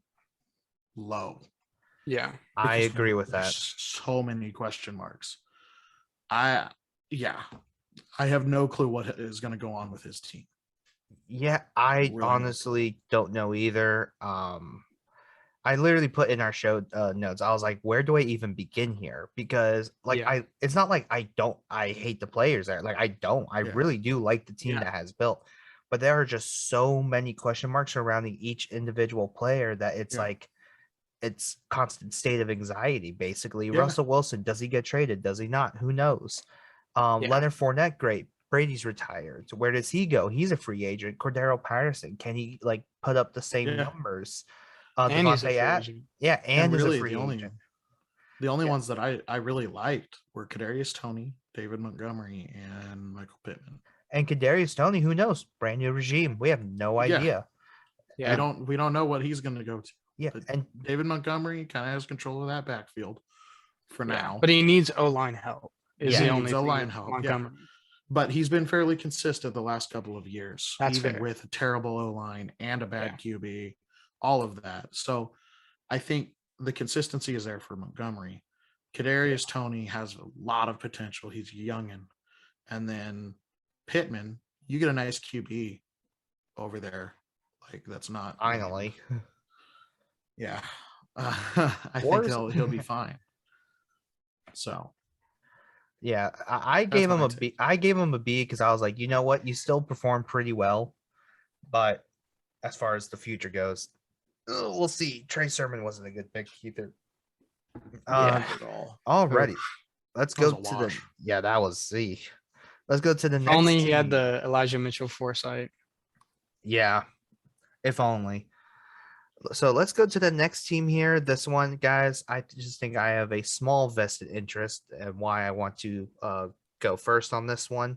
low. Yeah. I Because agree with there's that. so many question marks. I have no clue what is going to go on with his team. Yeah, I Really no honestly don't know either. I literally put in our show notes. I was like, where do I even begin here? Because like Yeah. it's not like I hate the players there. Like I don't. I Yeah. really do like the team Yeah. that has built. But there are just so many question marks surrounding each individual player that it's Yeah. like it's constant state of anxiety, basically. Yeah. Russell Wilson, does he get traded? Does he not? Who knows? Yeah. Leonard Fournette, great. Brady's retired. So where does he go? He's a free agent. Cordero Patterson, can he like put up the same Yeah. numbers? And he's a free Devontae, agent. yeah, and is a really free the agent. only Yeah. ones that I really liked were Kadarius Toney, David Montgomery, and Michael Pittman. And Kadarius Toney, who knows? Brand new regime. We have no idea. Yeah. We don't know what he's going to go to. Yeah, But and David Montgomery kind of has control of that backfield for now. But he needs O-line help. Is Yeah, the he only needs thing O-line with help, Montgomery. But he's been fairly consistent the last couple of years, That's even fair. with a terrible O-line and a bad QB, all of that. So I think the consistency is there for Montgomery. Kadarius Toney has a lot of potential. He's youngin. And then Pittman, you get a nice QB over there. Like that's not finally. yeah. I think he'll be fine. So yeah, I gave him a B. I gave him a B because I was like, you know what, you still performed pretty well, but as far as the future goes, we'll see. Trey Sermon wasn't a good pick either. at all. Already, let's go was a to the wash. that was C. Let's go to the next. Only he had team. the Elijah Mitchell foresight. Yeah, if only. So let's go to the next team here. This one, guys, I just think I have a small vested interest and why I want to go first on this one.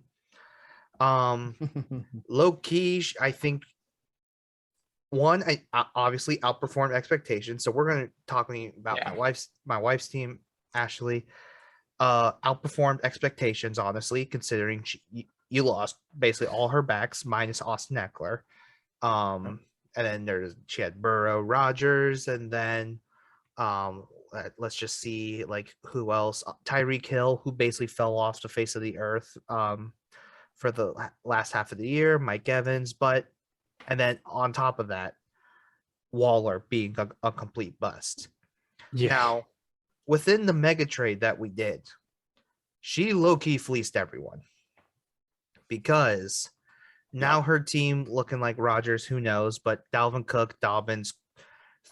Low key, I think one, I obviously outperformed expectations. So we're going to talk about my wife's team, Ashley. Outperformed expectations, honestly, considering you lost basically all her backs minus Austin Eckler. And then she had Burrow, Rodgers, and then let's just see like who else. Tyreek Hill, who basically fell off the face of the earth for the last half of the year. Mike Evans, and then on top of that, Waller being a complete bust. Yeah. Now, within the mega trade that we did, she low-key fleeced everyone because now her team looking like Rodgers, who knows, but Dalvin Cook, Dobbins,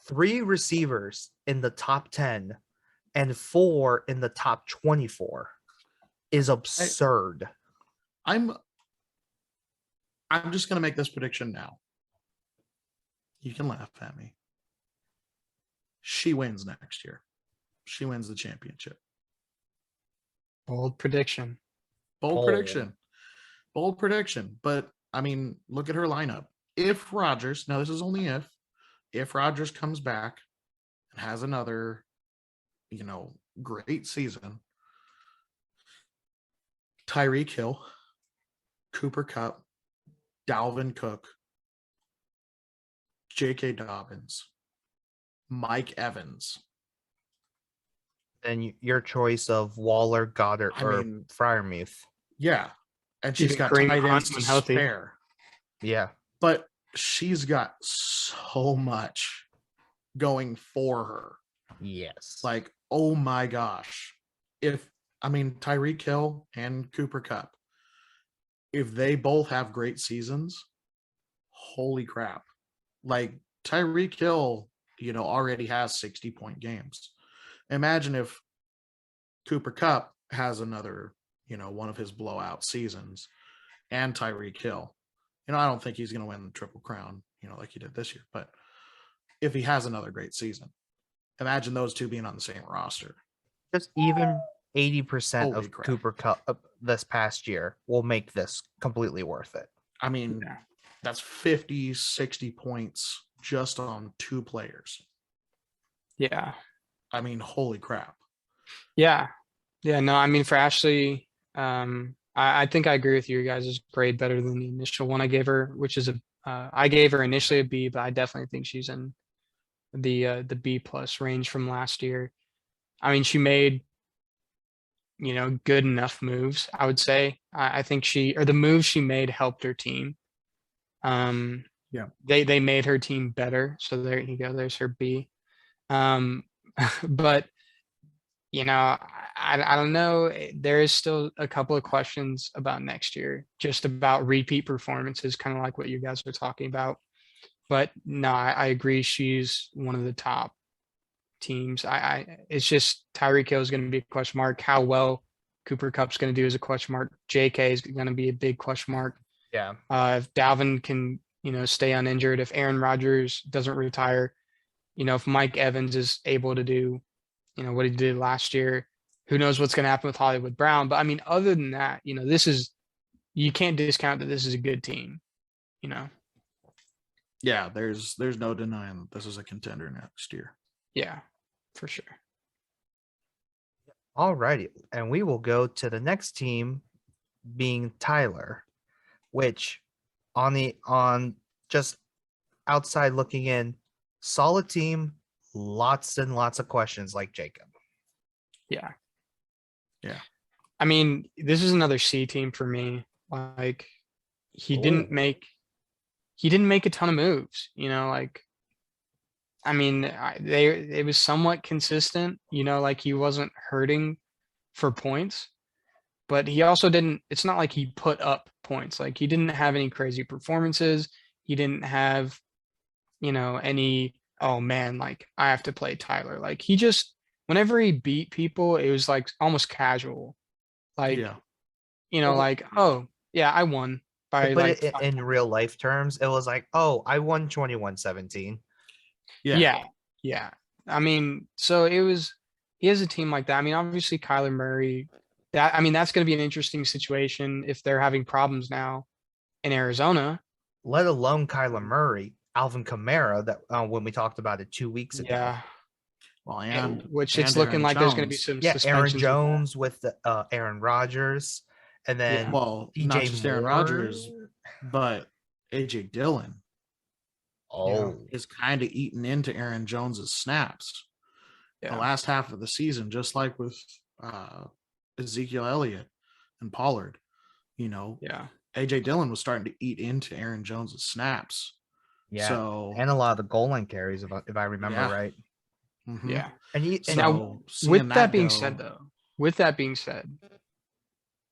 3 receivers in the top 10 and 4 in the top 24 is absurd. I'm just going to make this prediction now. You can laugh at me. She wins next year. She wins the championship. Bold prediction. Bold prediction. But I mean, look at her lineup. If Rodgers, now this is only if Rodgers comes back and has another, great season, Tyreek Hill, Cooper Kupp, Dalvin Cook, J.K. Dobbins, Mike Evans. And your choice of Waller, Goddard, or Freiermuth. Yeah. And she's got Kareem tight ends Hunt to spare. Yeah. But she's got so much going for her. Yes. Like, oh my gosh. Tyreek Hill and Cooper Kupp, if they both have great seasons, holy crap. Like Tyreek Hill, already has 60-point games. Imagine if Cooper Kupp has another, one of his blowout seasons and Tyreek Hill. I don't think he's going to win the Triple Crown, like he did this year. But if he has another great season, imagine those two being on the same roster. Just even 80% of crap. Cooper Kupp this past year will make this completely worth it. I mean, that's 50, 60 points just on 2 players. Yeah. I mean, holy crap. Yeah. Yeah. No, I mean, for Ashley, I think I agree with you guys' grade better than the initial one I gave her, which is I gave her initially a B, but I definitely think she's in the B plus range from last year. I mean, she made, good enough moves, I would say. I think the moves she made helped her team. Yeah. They made her team better. So there you go. There's her B. But I don't know. There is still a couple of questions about next year, just about repeat performances, kind of like what you guys are talking about. But no, I agree. She's one of the top teams. It's just Tyreek Hill is going to be a question mark. How well Cooper Kupp's going to do is a question mark. JK is going to be a big question mark. Yeah. If Dalvin can, stay uninjured, if Aaron Rodgers doesn't retire, if Mike Evans is able to do, what he did last year, who knows what's going to happen with Hollywood Brown. But I mean, other than that, you can't discount that this is a good team, Yeah, there's no denying that this is a contender next year. Yeah, for sure. All righty. And we will go to the next team being Tyler, which on just outside looking in, solid team, lots and lots of questions like Jacob. Yeah. Yeah. I mean, this is another C team for me. Like he didn't make a ton of moves, I mean, it was somewhat consistent, like he wasn't hurting for points, but he also didn't, it's not like he put up points. Like he didn't have any crazy performances. He didn't have, any, oh man, like I have to play Tyler. Like he just, whenever he beat people, it was like almost casual. Like, like, oh yeah, I won by But like in real life terms, it was like, oh, I won 21-17. Yeah. I mean, so he has a team like that. I mean, obviously Kyler Murray, that's going to be an interesting situation if they're having problems now in Arizona. Let alone Kyler Murray, Alvin Kamara, that when we talked about it 2 weeks ago. Yeah. Well, it's looking Aaron like there's going to be Jones. some Aaron suspensions Jones with Aaron Rodgers, and then well, DJ not just Aaron Moore. Rodgers, but AJ Dillon. Is kind of eating into Aaron Jones's snaps. The last half of the season, just like with Ezekiel Elliott and Pollard, AJ Dillon was starting to eat into Aaron Jones's snaps. Yeah. So, and a lot of the goal line carries, if I remember right. Mm-hmm. Yeah. And now, with that being said,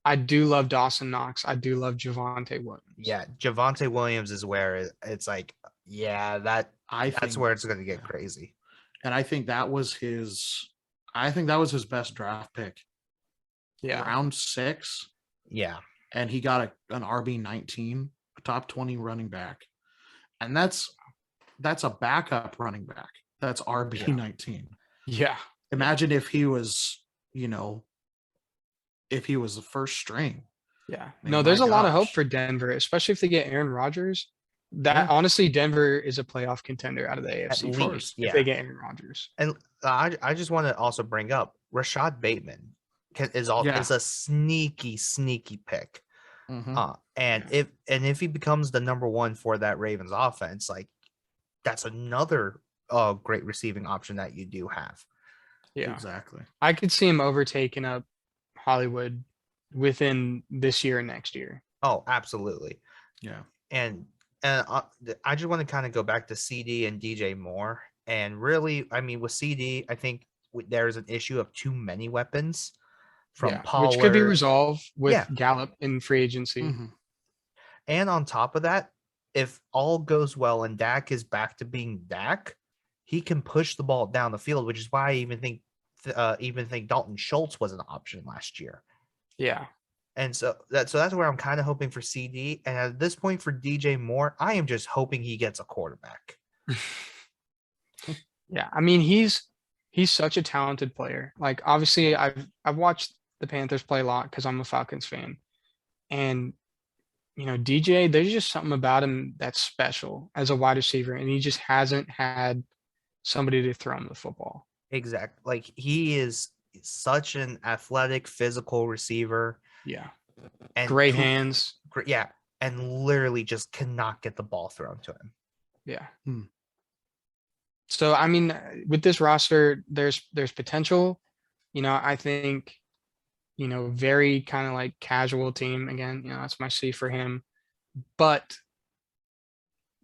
I do love Dawson Knox. I do love Javonte Williams. Yeah, Javonte Williams is where it's like, that's where it's going to get crazy. And I think that was his best draft pick. Yeah. Round 6. Yeah. And he got an RB19, a top 20 running back. And that's a backup running back. That's RB19. Yeah. Imagine if he was, if he was the first string. Yeah. No, there's a lot of hope for Denver, especially if they get Aaron Rodgers. Honestly, Denver is a playoff contender out of the AFC first if they get Aaron Rodgers. And I just want to also bring up Rashad Bateman is a sneaky pick. Mm-hmm. If he becomes the number 1 for that Ravens offense, like that's another great receiving option that you do have. Yeah, exactly. I could see him overtaking up Hollywood within this year and next year. Oh, absolutely. Yeah. And I just want to kind of go back to CD and DJ Moore. And really, I mean, with CD, I think there's an issue of too many weapons from Pollard, which could be resolved with Gallup in free agency. Mm-hmm. And on top of that, if all goes well and Dak is back to being Dak, he can push the ball down the field, which is why I even think Dalton Schultz was an option last year. Yeah. And so that's where I'm kind of hoping for CD. And at this point for DJ Moore, I am just hoping he gets a quarterback. Yeah, I mean he's such a talented player. Like obviously I've watched the Panthers play a lot because I'm a Falcons fan. And DJ, there's just something about him that's special as a wide receiver, and he just hasn't had somebody to throw him the football. Exactly. Like he is such an athletic, physical receiver. Yeah. And great hands. Yeah. And literally just cannot get the ball thrown to him. Yeah. So, I mean, with this roster, there's potential. I think, very kind of like casual team. Again, that's my C for him. But,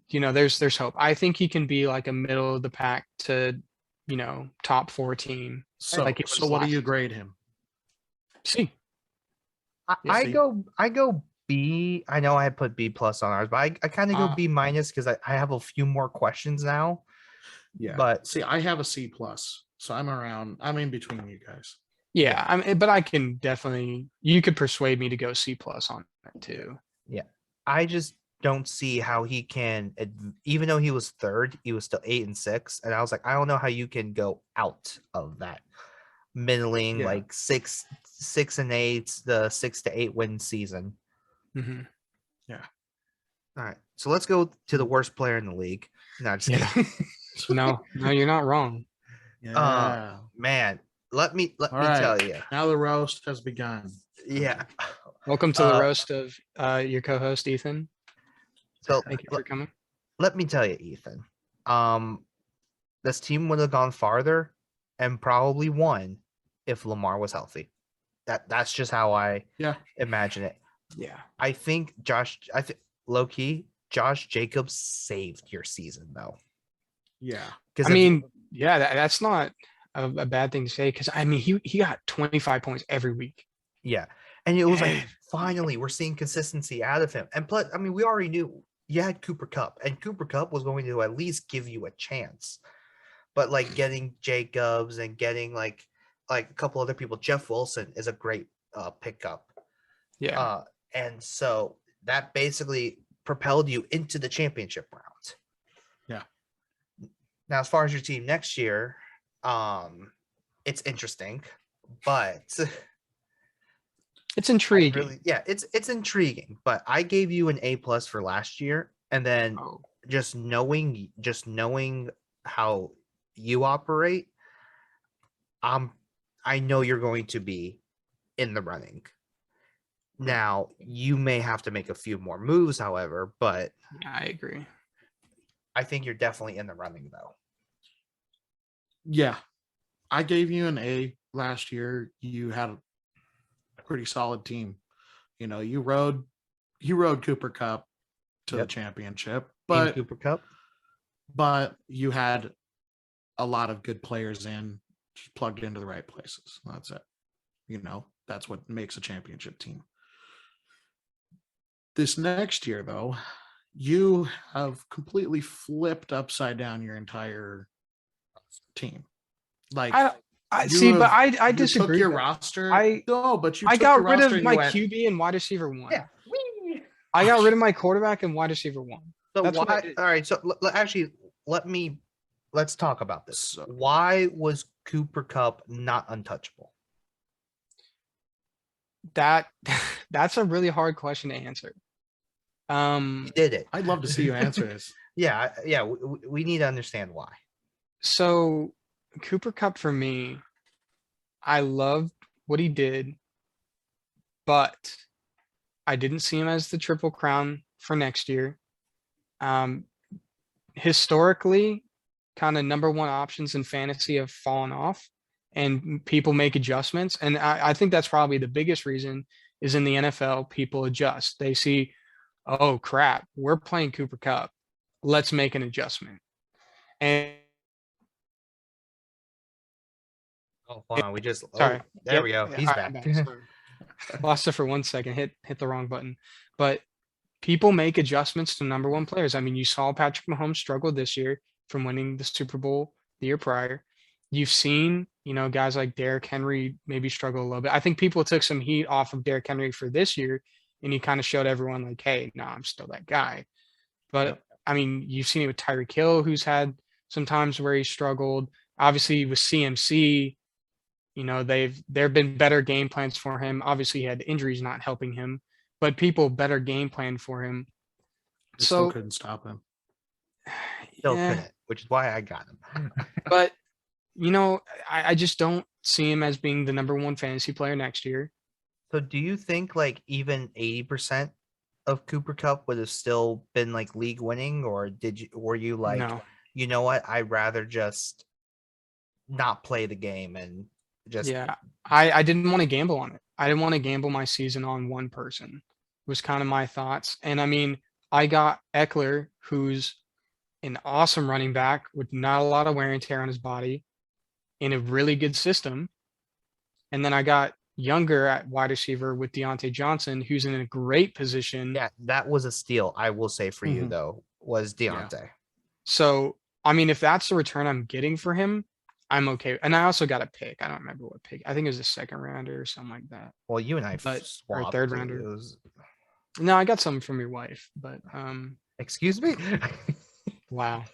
there's hope. I think he can be like a middle of the pack to top 4 team. So, Like it was what do last you season. grade him? C. I See? go B. I know I put B plus on ours, but I kind of go B minus because I have a few more questions now. Yeah. But see, I have a C plus, so I'm in between you guys. Yeah, I mean, but I can definitely. You could persuade me to go C plus on that too. yeah, I just don't see how he can. Even though he was third, he was still 8-6, and I was like, I don't know how you can go out of that middling Yeah. like 6-8, the 6 to 8 win season. Mm-hmm. All right, so let's go to the worst player in the league. No, just kidding. No, you're not wrong. Yeah. Man, let me All right. tell you. Now the roast has begun. Yeah. Welcome to the roast of your co-host Ethan. So Thank you for coming. let me tell you, Ethan. This team would have gone farther and probably won if Lamar was healthy. That's just how I imagine it. Yeah. I think low key, Josh Jacobs saved your season though. Yeah. I mean, that's not a bad thing to say because I mean he got 25 points every week. Yeah. And it was like finally we're seeing consistency out of him. And plus, I mean, we already knew you had Cooper Kupp, and Cooper Kupp was going to at least give you a chance. But like getting Jacobs and getting like a couple other people, Jeff Wilson is a great pickup. Yeah. And so that basically propelled you into the championship round. Yeah. Now, as far as your team next year, it's interesting, but it's intriguing. It's intriguing. But I gave you an A+ for last year, and then just knowing how you operate, I know you're going to be in the running. Now, you may have to make a few more moves, however, but I agree. I think you're definitely in the running, though. Yeah. I gave you an A last year. You had a pretty solid team. You rode Cooper Kupp to the championship, but Cooper Kupp. But you had a lot of good players just plugged into the right places. That's it. That's what makes a championship team. This next year, though, you have completely flipped upside down your entire team. Like I see, but I disagree. Took your roster. I got rid of my QB and wide receiver 1. Yeah, I got rid of my quarterback and wide receiver 1. So why? All right. So actually, let's talk about this. So, why was Cooper Kupp not untouchable? That's a really hard question to answer. You did it. I'd love to see you answer this. Yeah. We need to understand why. So Cooper Kupp for me, I loved what he did, but I didn't see him as the Triple Crown for next year. Historically, kind of number 1 options in fantasy have fallen off and people make adjustments. And I think that's probably the biggest reason is in the NFL, people adjust. They see, oh crap, we're playing Cooper Kupp. Let's make an adjustment. And hold on, we just sorry. There we go. He's back. Lost it for 1 second. Hit the wrong button. But people make adjustments to number 1 players. I mean, you saw Patrick Mahomes struggle this year from winning the Super Bowl the year prior. You've seen, guys like Derrick Henry maybe struggle a little bit. I think people took some heat off of Derrick Henry for this year, and he kind of showed everyone like, hey, no, I'm still that guy. But I mean, you've seen it with Tyreek Hill, who's had some times where he struggled. Obviously with CMC, there have been better game plans for him. Obviously he had injuries not helping him, but people better game plan for him. Still couldn't stop him. Still couldn't, which is why I got him. But I just don't see him as being the number 1 fantasy player next year. So do you think like even 80% of Cooper Kupp would have still been like league winning, or were you like, no. You know what, I'd rather just not play the game and just I didn't want to gamble on it. I didn't want to gamble my season on 1 person, was kind of my thoughts. And I mean, I got Eckler, who's an awesome running back with not a lot of wear and tear on his body. in a really good system. And then I got younger at wide receiver with Deontay Johnson, who's in a great position. Yeah, that was a steal, I will say for you Mhm. though, was Deontay. So, I mean, if that's the return I'm getting for him, I'm okay. And I also got a pick. I don't remember what pick. I think it was a second rounder or something like that. Well, you and I But or a swapped. third It rounder. was, No, I got something from your wife, but excuse me. wow.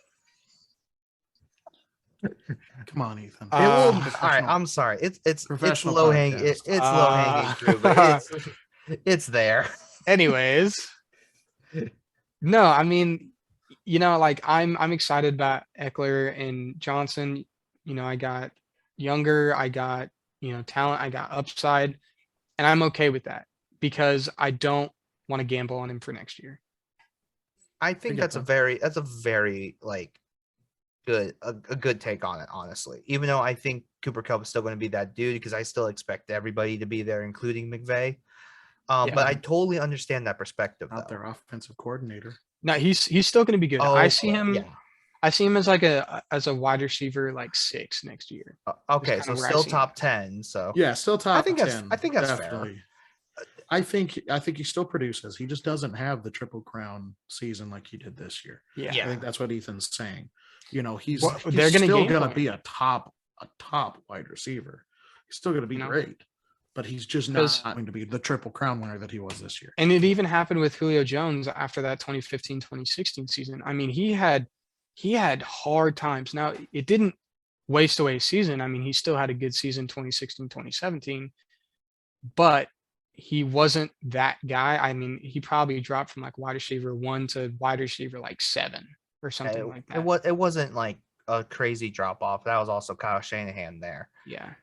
Come on, Ethan. It will. Uh, All right, I'm sorry. It's Professional low hanging. podcast. It's low hanging fruit, but it's there. Anyways, no, I mean, like I'm excited about Eckler and Johnson. I got younger, I got talent, I got upside, and I'm okay with that because I don't want to gamble on him for next year. I think get that's a very like a good take on it, honestly. Even though I think Cooper Kupp is still going to be that dude because I still expect everybody to be there, including McVay. Yeah. But I totally understand that perspective. Not Though. their offensive coordinator. No, he's still going to be good. Oh, I see him. Yeah. I see him as like a wide receiver like 6 next year. Okay, kinda so where I still see top him. 10. So Yeah, still top 10. I think that's definitely. Fair. I think he still produces. He just doesn't have the Triple Crown season like he did this year. Yeah. I think that's what Ethan's saying. He's they're gonna still game going to plan be him. a top wide receiver. He's still going to be great, but he's just not going to be the Triple Crown winner that he was this year. And it even happened with Julio Jones after that 2015-2016 season. I mean, he had hard times. Now, it didn't waste away a season. I mean, he still had a good season 2016-2017, but he wasn't that guy. I mean, he probably dropped from like wide receiver 1 to wide receiver like 7 or something like that. It wasn't like a crazy drop off. That was also Kyle Shanahan there. Yeah.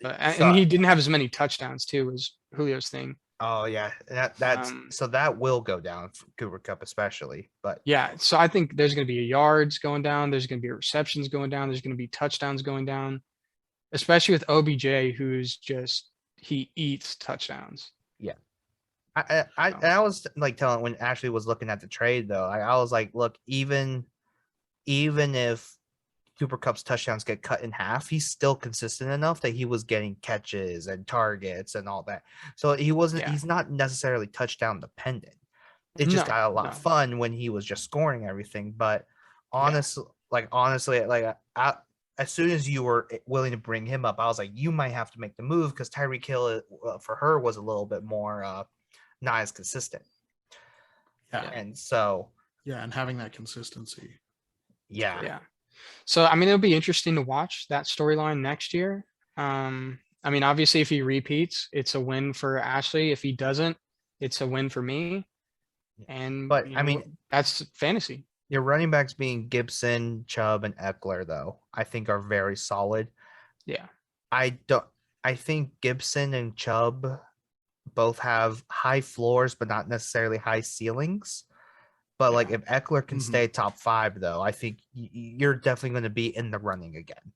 So, he didn't have as many touchdowns too as Julio's thing. Oh yeah, that's so that will go down for Cooper Kupp especially. But yeah, so I think there's going to be yards going down. There's going to be receptions going down. There's going to be touchdowns going down, especially with OBJ, who's just he eats touchdowns. Yeah, I was like telling when Ashley was looking at the trade though, I was like, look, even if Cooper Kupp's touchdowns get cut in half, he's still consistent enough that he was getting catches and targets and all that. So he's not necessarily touchdown dependent. It just got a lot of fun when he was just scoring everything. But honestly, as soon as you were willing to bring him up, I was like, you might have to make the move because Tyreek Hill for her was a little bit more not as consistent. Yeah. And so. Yeah. And having that consistency. Yeah. Yeah. So, I mean, it'll be interesting to watch that storyline next year. I mean, obviously, if he repeats, it's a win for Ashley. If he doesn't, it's a win for me. And but I mean, that's fantasy. Your running backs being Gibson, Chubb, and Eckler, though, I think are very solid. Yeah. I think Gibson and Chubb both have high floors, but not necessarily high ceilings. But like if Eckler can stay top 5, though, I think you're definitely going to be in the running again.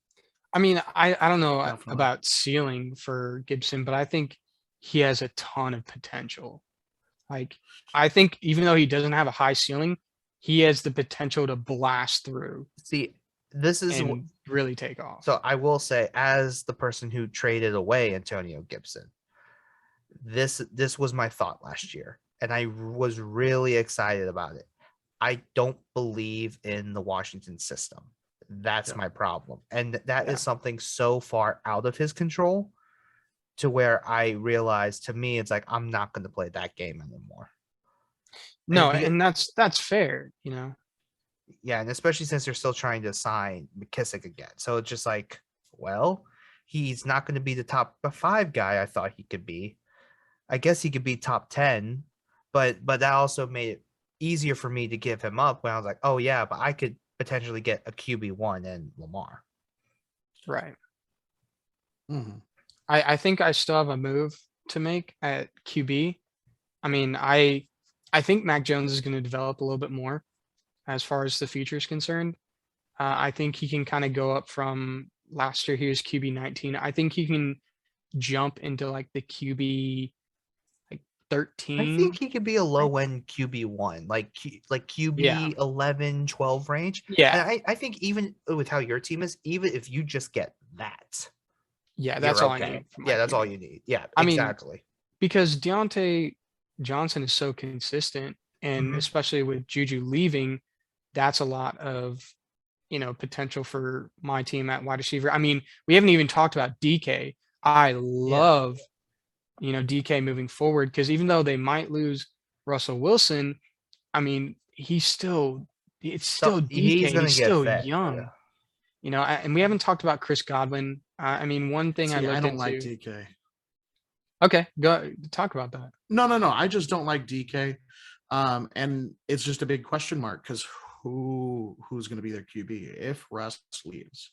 I mean, I don't know about ceiling for Gibson, but I think he has a ton of potential. Like, I think even though he doesn't have a high ceiling, he has the potential to blast through. See, this is really take off. So I will say, as the person who traded away Antonio Gibson, this was my thought last year, and I was really excited about it. I don't believe in the Washington system. That's my problem. And that is something so far out of his control to where I realized, to me, it's like, I'm not going to play that game anymore. No, and that's fair, Yeah, and especially since they're still trying to sign McKissick again. So it's just like, well, he's not going to be the top 5 guy I thought he could be. I guess he could be top 10, but that also made it easier for me to give him up when I was like, oh yeah, but I could potentially get a QB1 and Lamar. Right. Mm-hmm. I think I still have a move to make at QB. I mean, I think Mac Jones is going to develop a little bit more as far as the future is concerned. I think he can kind of go up from last year. He was QB 19. I think he can jump into like the QB like 13. I think he could be a low end QB1, like QB 11, 12 range. Yeah. And I think even with how your team is, even if you just get that, Yeah, that's all I okay. need. For my Yeah, that's QB. all you need. Yeah, I mean, exactly. because Deontay Johnson is so consistent, and especially with Juju leaving, that's a lot of, potential for my team at wide receiver. I mean, we haven't even talked about DK. I love, DK moving forward, because even though they might lose Russell Wilson, I mean, it's still DK. He's gonna He's get still fed. young. And we haven't talked about Chris Godwin. I mean, one thing I See, looked I don't into. like DK. Okay, go talk about that. No. I just don't like DK. And it's just a big question mark because who's going to be their QB if Russ leaves?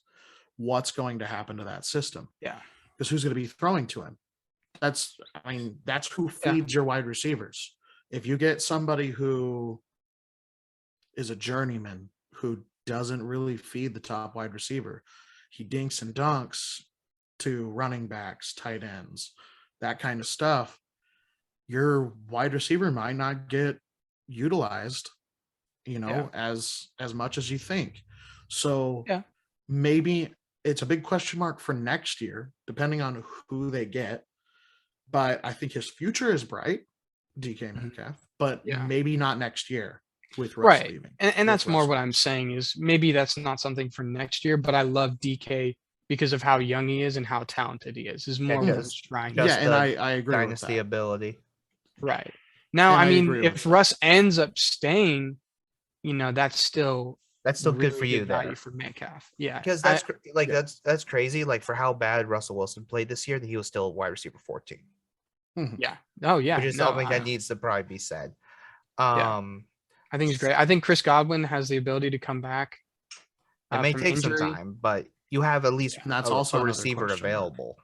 What's going to happen to that system? Yeah, because who's going to be throwing to him? That's who feeds your wide receivers. If you get somebody who is a journeyman who doesn't really feed the top wide receiver, he dinks and dunks to running backs, tight ends, that kind of stuff, your wide receiver might not get utilized, as much as you think. So maybe it's a big question mark for next year, depending on who they get. But I think his future is bright, DK Metcalf, but maybe not next year with Russ leaving. And that's more what I'm saying is maybe that's not something for next year, but I love DK because of how young he is and how talented he is more what I'm trying. And I agree dynasty with that. ability. Right. Now, And I I mean, agree if with Russ ends up staying, that's still good really for you value there. for Metcalf. Yeah. Because that's crazy. Like for how bad Russell Wilson played this year, that he was still wide receiver 14. Yeah. Oh yeah. Which is something that needs to probably be said. I think he's great. I think Chris Godwin has the ability to come back. It may take some time, but you have at least that's also a receiver available.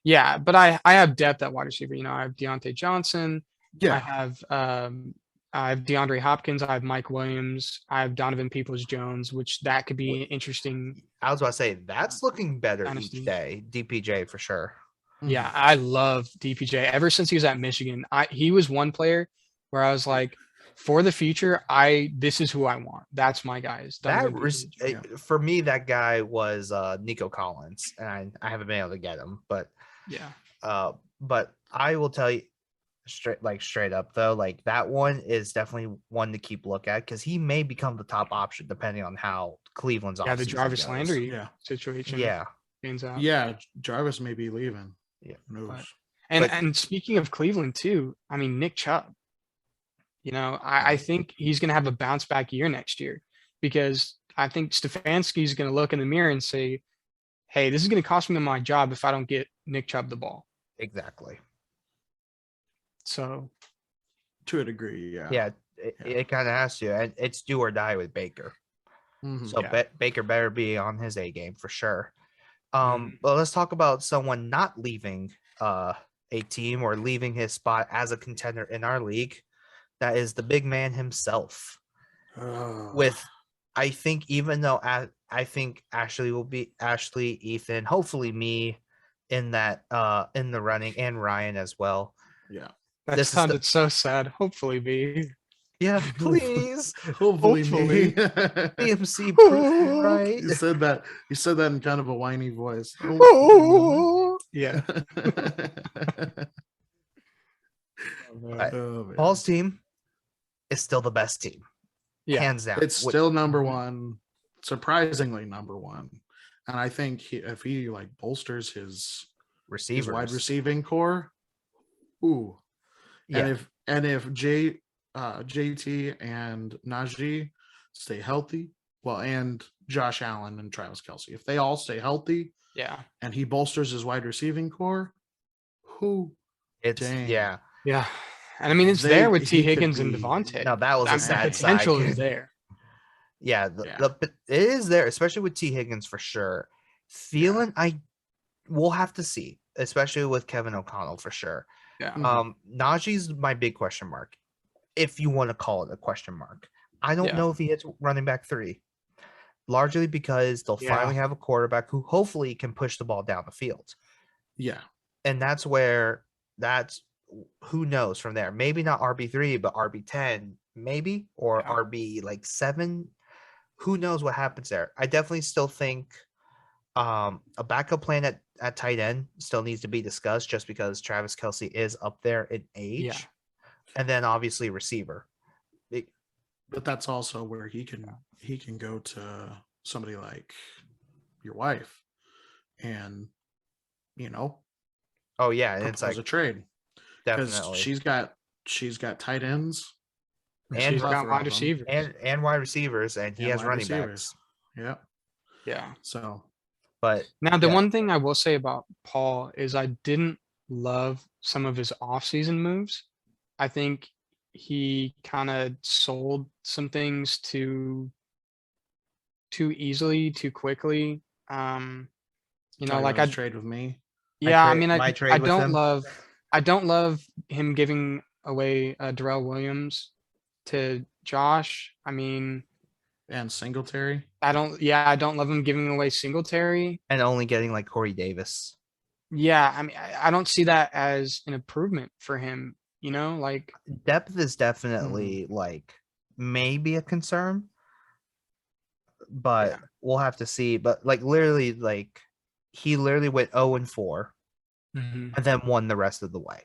Yeah, but I have depth at wide receiver. I have Deontay Johnson. Yeah. I have DeAndre Hopkins. I have Mike Williams. I have Donovan Peoples-Jones, which that could be interesting. I was about to say that's looking better each day. DPJ for sure. Yeah, I love DPJ. Ever since he was at Michigan, he was one player where I was like, for the future, this is who I want. That's my guys. For me, that guy was Nico Collins, and I haven't been able to get him, but but I will tell you straight up though, like that one is definitely one to keep look at because he may become the top option depending on how Cleveland's the Jarvis Landry situation. Jarvis may be leaving. And speaking of Cleveland too, I mean Nick Chubb. I think he's going to have a bounce back year next year because I think Stefanski's going to look in the mirror and say, hey, this is going to cost me my job if I don't get Nick Chubb the ball. Exactly. So to a degree, it kind of has to, and it's do or die with Baker. So Baker better be on his A game for sure. But let's talk about someone not leaving a team or leaving his spot as a contender in our league. That is the big man himself. With, I think, even though I think Ashley will be Ethan, hopefully me in that in the running, and Ryan as well. Yeah. That sounded so sad. Hopefully me. Yeah, please. Hopefully me. BMC proof, right? You said that in kind of a whiny voice. Yeah. Paul's team is still the best team. Hands down. It's still number one, surprisingly number one. And I think if he like bolsters his wide receiving core, and if JT and Najee stay healthy, and Josh Allen and Travis Kelce, if they all stay healthy, and he bolsters his wide receiving core, and I mean, it's there with T. Higgins and Devontae. No, that was a sad potential is there. It is there, especially with T. Higgins for sure. We'll have to see, especially with Kevin O'Connell for sure. Najee's my big question mark, if you want to call it a question mark. I don't know if he hits running back 3, largely because they'll finally have a quarterback who hopefully can push the ball down the field. Yeah. And that's where who knows from there? Maybe not RB3, but RB10, maybe, or Yeah. RB like 7. Who knows what happens there? I definitely still think a backup plan at tight end still needs to be discussed, just because Travis Kelce is up there in age. Yeah. And then obviously receiver. But that's also where he can go to somebody like your wife and, Oh yeah, and it's propose like a trade, because definitely she's got tight ends and She's got plethora wide of them, receivers. and wide receivers, and he and has wide running receivers. backs. Yeah. Yeah. So But Now, the yeah, one thing I will say about Paul is I didn't love some of his off-season moves. I think he kind of sold some things too easily, too quickly. talking Like about his trade with me. yeah, I mean, my I trade with don't him. love him giving away Darrell Williams to Josh. I mean, And Singletary. I don't love him giving away Singletary. And only getting like Corey Davis. Yeah, I mean, I don't see that as an improvement for him. Like Depth is definitely like maybe a concern, but Yeah. we'll have to see. But like literally, like he literally went 0-4 mhm, and then won the rest of the way.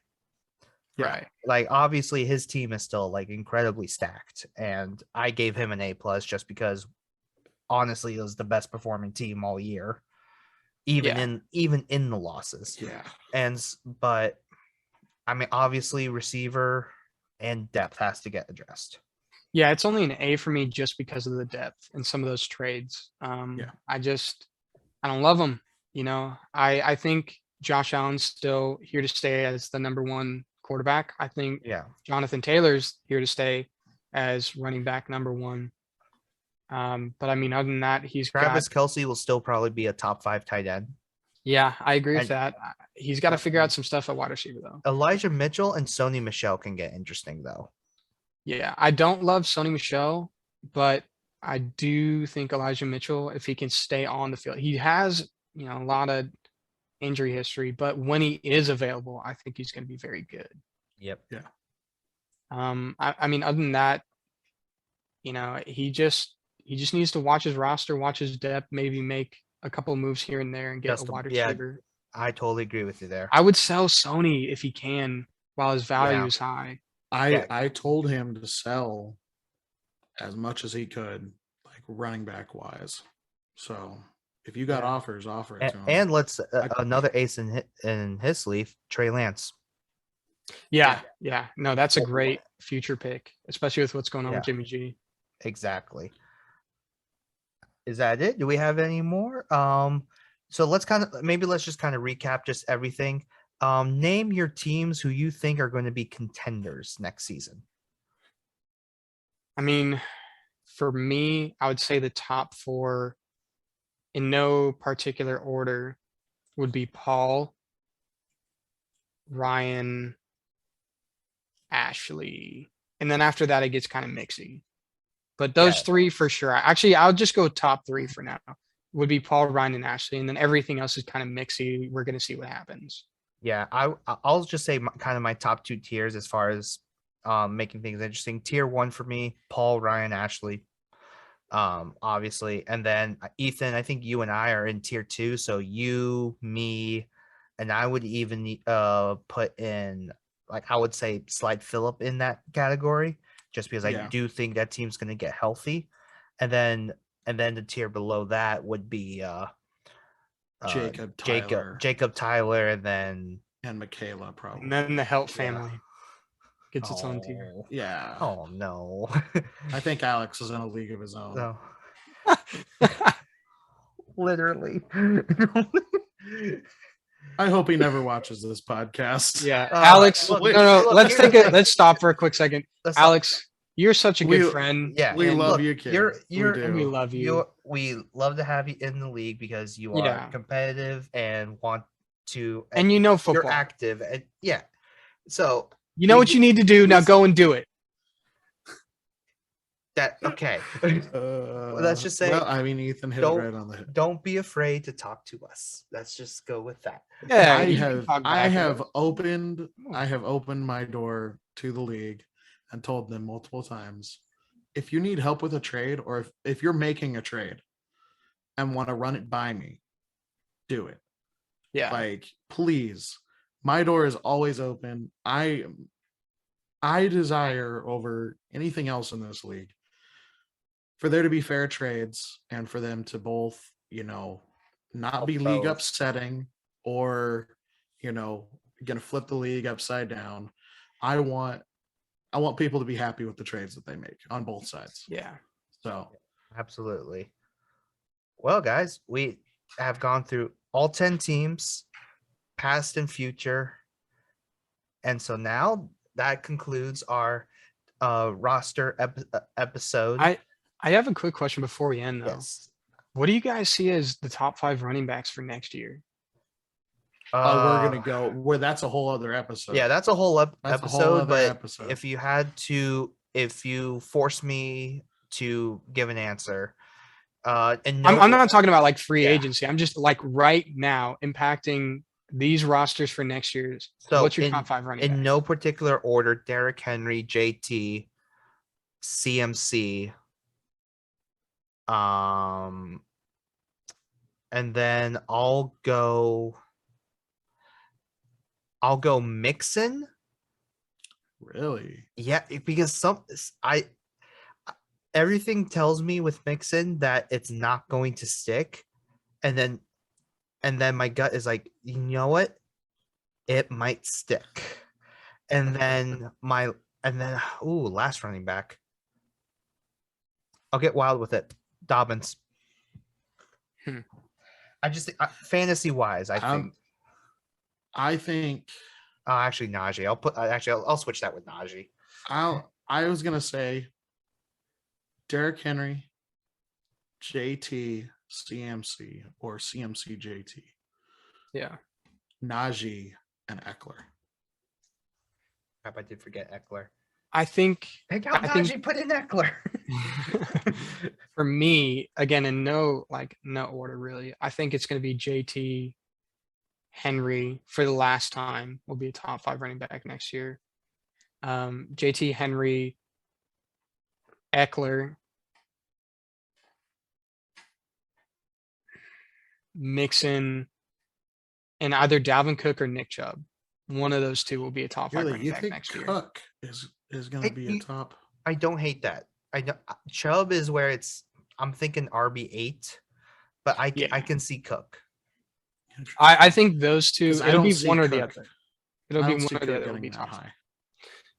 Yeah. right. Like obviously his team is still like incredibly stacked, and I gave him an A+ just because honestly it was the best performing team all year, even in the losses. Yeah. But I mean obviously receiver and depth has to get addressed. Yeah, it's only an A for me just because of the depth in some of those trades. Yeah. I don't love them. I think Josh Allen's still here to stay as the number one quarterback. I think Yeah. Jonathan Taylor's here to stay as running back number one. But I mean, other than that, he's Travis got. Kelce will still probably be a top 5 tight end. Yeah, I agree with And- that. He's got to figure out some stuff at wide receiver though. Elijah Mitchell and Sony Michel can get interesting though. Yeah, I don't love Sony Michel, but I do think Elijah Mitchell, if he can stay on the field, he has, a lot of injury history, but when he is available, I think he's going to be very good. Yep. Yeah. I mean, other than that, he just needs to watch his roster, watch his depth, maybe make a couple of moves here and there and get Just a wide yeah. receiver. I totally agree with you there. I would sell Sony if he can while his value Yeah. is high. I told him to sell as much as he could, like running back wise. So if you got offers, offer it to him. And let's another ace in his sleeve, Trey Lance. Yeah. No, that's a great future pick, especially with what's going on with Jimmy G. Exactly. Is that it? Do we have any more? So let's just kind of recap just everything. Name your teams who you think are going to be contenders next season. I mean, for me, I would say the top 4 in no particular order would be Paul, Ryan, Ashley. And then after that, it gets kind of mixy. But those 3 for sure. Actually, I'll just go top 3 for now. Would be Paul, Ryan, and Ashley. And then everything else is kind of mixy. We're going to see what happens. Yeah, I'll just say kind of my top 2 tiers as far as making things interesting. Tier 1 for me, Paul, Ryan, Ashley, obviously, and then Ethan. I think you and I are in tier 2, so you, me, and I would even put in, like, I would say slide Phillip in that category, just because I do think that team's going to get healthy, and then the tier below that would be Jacob Tyler, and then Michaela probably. And then the Helt family gets its own tier. Yeah. Oh no. I think Alex is in a league of his own. No. Literally. I hope he never watches this podcast. Yeah, Alex. look, no. look, Let's stop for a quick second. Alex, you're such a good friend. Yeah, we love look, you, kid. We love you. We love to have you in the league because you are competitive and want to, and football. You're active, and so you know what you need to do now. Go and do it. Okay. Let's just say, well, I mean, Ethan hit it right on the head. don't be afraid to talk to us. Let's just go with that. Yeah, I you can talk back to us. I have opened my door to the league and told them multiple times, if you need help with a trade, or if you're making a trade and want to run it by me, do it. Yeah. Like, please, my door is always open. I desire over anything else in this league for there to be fair trades and for them to both, not be league Both. upsetting or, gonna flip the league upside down. I want people to be happy with the trades that they make on both sides. Yeah. So Absolutely. Well, guys, we have gone through all 10 teams, past and future. And so now that concludes our roster episode. I have a quick question before we end, though. Yes. What do you guys see as the top 5 running backs for next year? we're gonna go where that's a whole other episode. Yeah, that's a whole That's a whole episode. other But episode. if you force me to give an answer, and I'm not talking about like free Yeah. agency. I'm just like right now impacting these rosters for next year's. So What's your top 5 running backs? in no particular order: Derrick Henry, JT, CMC, and then I'll go Mixon. Really? Yeah, because everything tells me with Mixon that it's not going to stick, and then my gut is like, you know what, it might stick, and then last running back, I'll get wild with it, Dobbins. I just think, fantasy wise, I think actually Najee. I'll switch that with Najee. I was gonna say Derrick Henry, JT, CMC, or CMC JT, Yeah. Najee, and Eckler. Crap, I did forget Eckler. I think Pick out Najee, put in Eckler. for me, again, in no order really, I think it's going to be JT, Henry for the last time will be a top 5 running back next year. JT, Henry, Eckler, Mixon, and either Dalvin Cook or Nick Chubb. One of those two will be a top 5 Really, running you back think next year. Cook is going to be a top? I don't hate that. Chubb is where I'm thinking RB8, but I can see Cook. I think those two. 'Cause I It'll don't be see one or the Cook. other. It'll I be don't one see or the Cook other. Will getting be that top. high.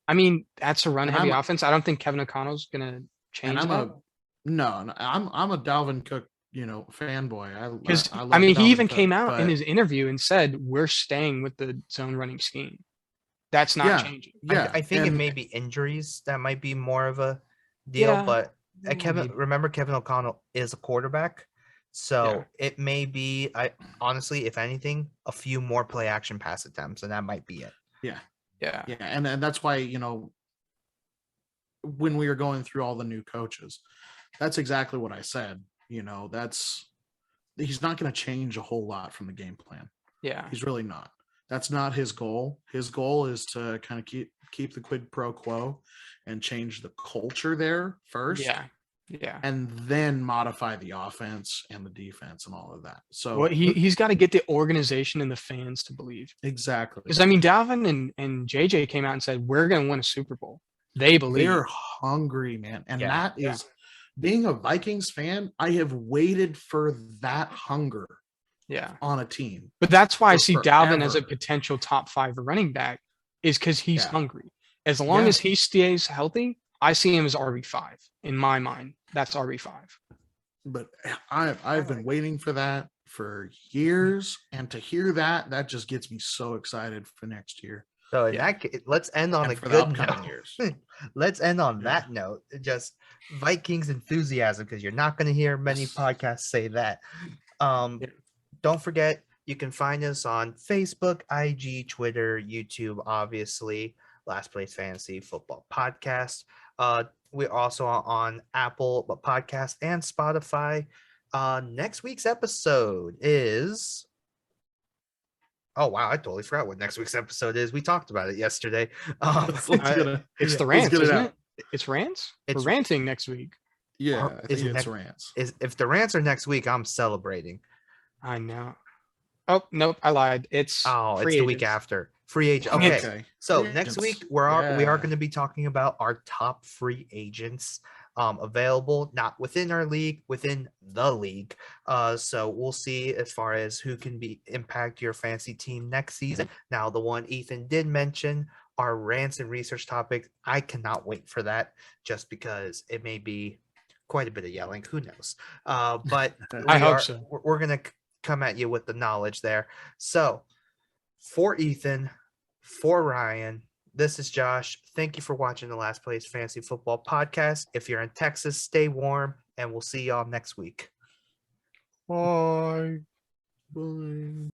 I mean, that's a run-heavy I'm- offense. I don't think Kevin O'Connell's gonna change And that. I'm a Dalvin Cook, fanboy. Because love I mean, he Dalvin even Cook, came out in but- his interview and said, "We're staying with the zone running scheme. That's not Yeah. changing." Yeah, I think it and- may be injuries that might be more of a deal, Yeah, but maybe. remember Kevin O'Connell is a quarterback, so it may be. Honestly, if anything, a few more play action pass attempts, and that might be it. Yeah. and that's why when we were going through all the new coaches, that's exactly what I said. He's not going to change a whole lot from the game plan. Yeah. He's really not. That's not his goal. His goal is to kind of keep the quid pro quo and change the culture there first. Yeah. And then modify the offense and the defense and all of that. So Well, he's got to get the organization and the fans to believe. exactly. Because I mean, Dalvin and JJ came out and said, "We're going to win a Super Bowl." They believe. They're hungry, man. And that Yeah. is being a Vikings fan. I have waited for that hunger Yeah. on a team. But that's why I see forever. Dalvin as a potential top 5 running back, is because he's hungry. As long as he stays healthy, I see him as RB5 in my mind. That's RB5. But I've been waiting for that for years, and to hear that just gets me so excited for next year. So in that case, let's end on And a for the good upcoming note. years. Let's end on that note. Just Vikings enthusiasm, because you're not going to hear many podcasts say that. Don't forget, you can find us on Facebook, IG, Twitter, YouTube, obviously. Last Place Fantasy Football Podcast. We're also on Apple Podcast and Spotify. Next week's episode is. Oh wow! I totally forgot what next week's episode is. We talked about it yesterday. Let's get it. It's the Let's rants, get it isn't out. it? It's rants. It's- We're ranting next week. Yeah, Or I is think it it's next- rants. If the rants are next week, I'm celebrating. I know. Oh nope, I lied. It's Oh, it's free the week agents. after free agent. Okay, Okay. so Free next agents. week we are Yeah. going to be talking about our top free agents available, not within our league, within the league. So we'll see as far as who can be impact your fantasy team next season. Now, the one Ethan did mention, our rants and research topics. I cannot wait for that, just because it may be quite a bit of yelling. Who knows? But I we hope are- so. We're gonna come at you with the knowledge there. So for Ethan, for Ryan, this is Josh. Thank you for watching the Last Place Fantasy Football Podcast. If you're in Texas, stay warm, and we'll see y'all next week. Bye. Bye.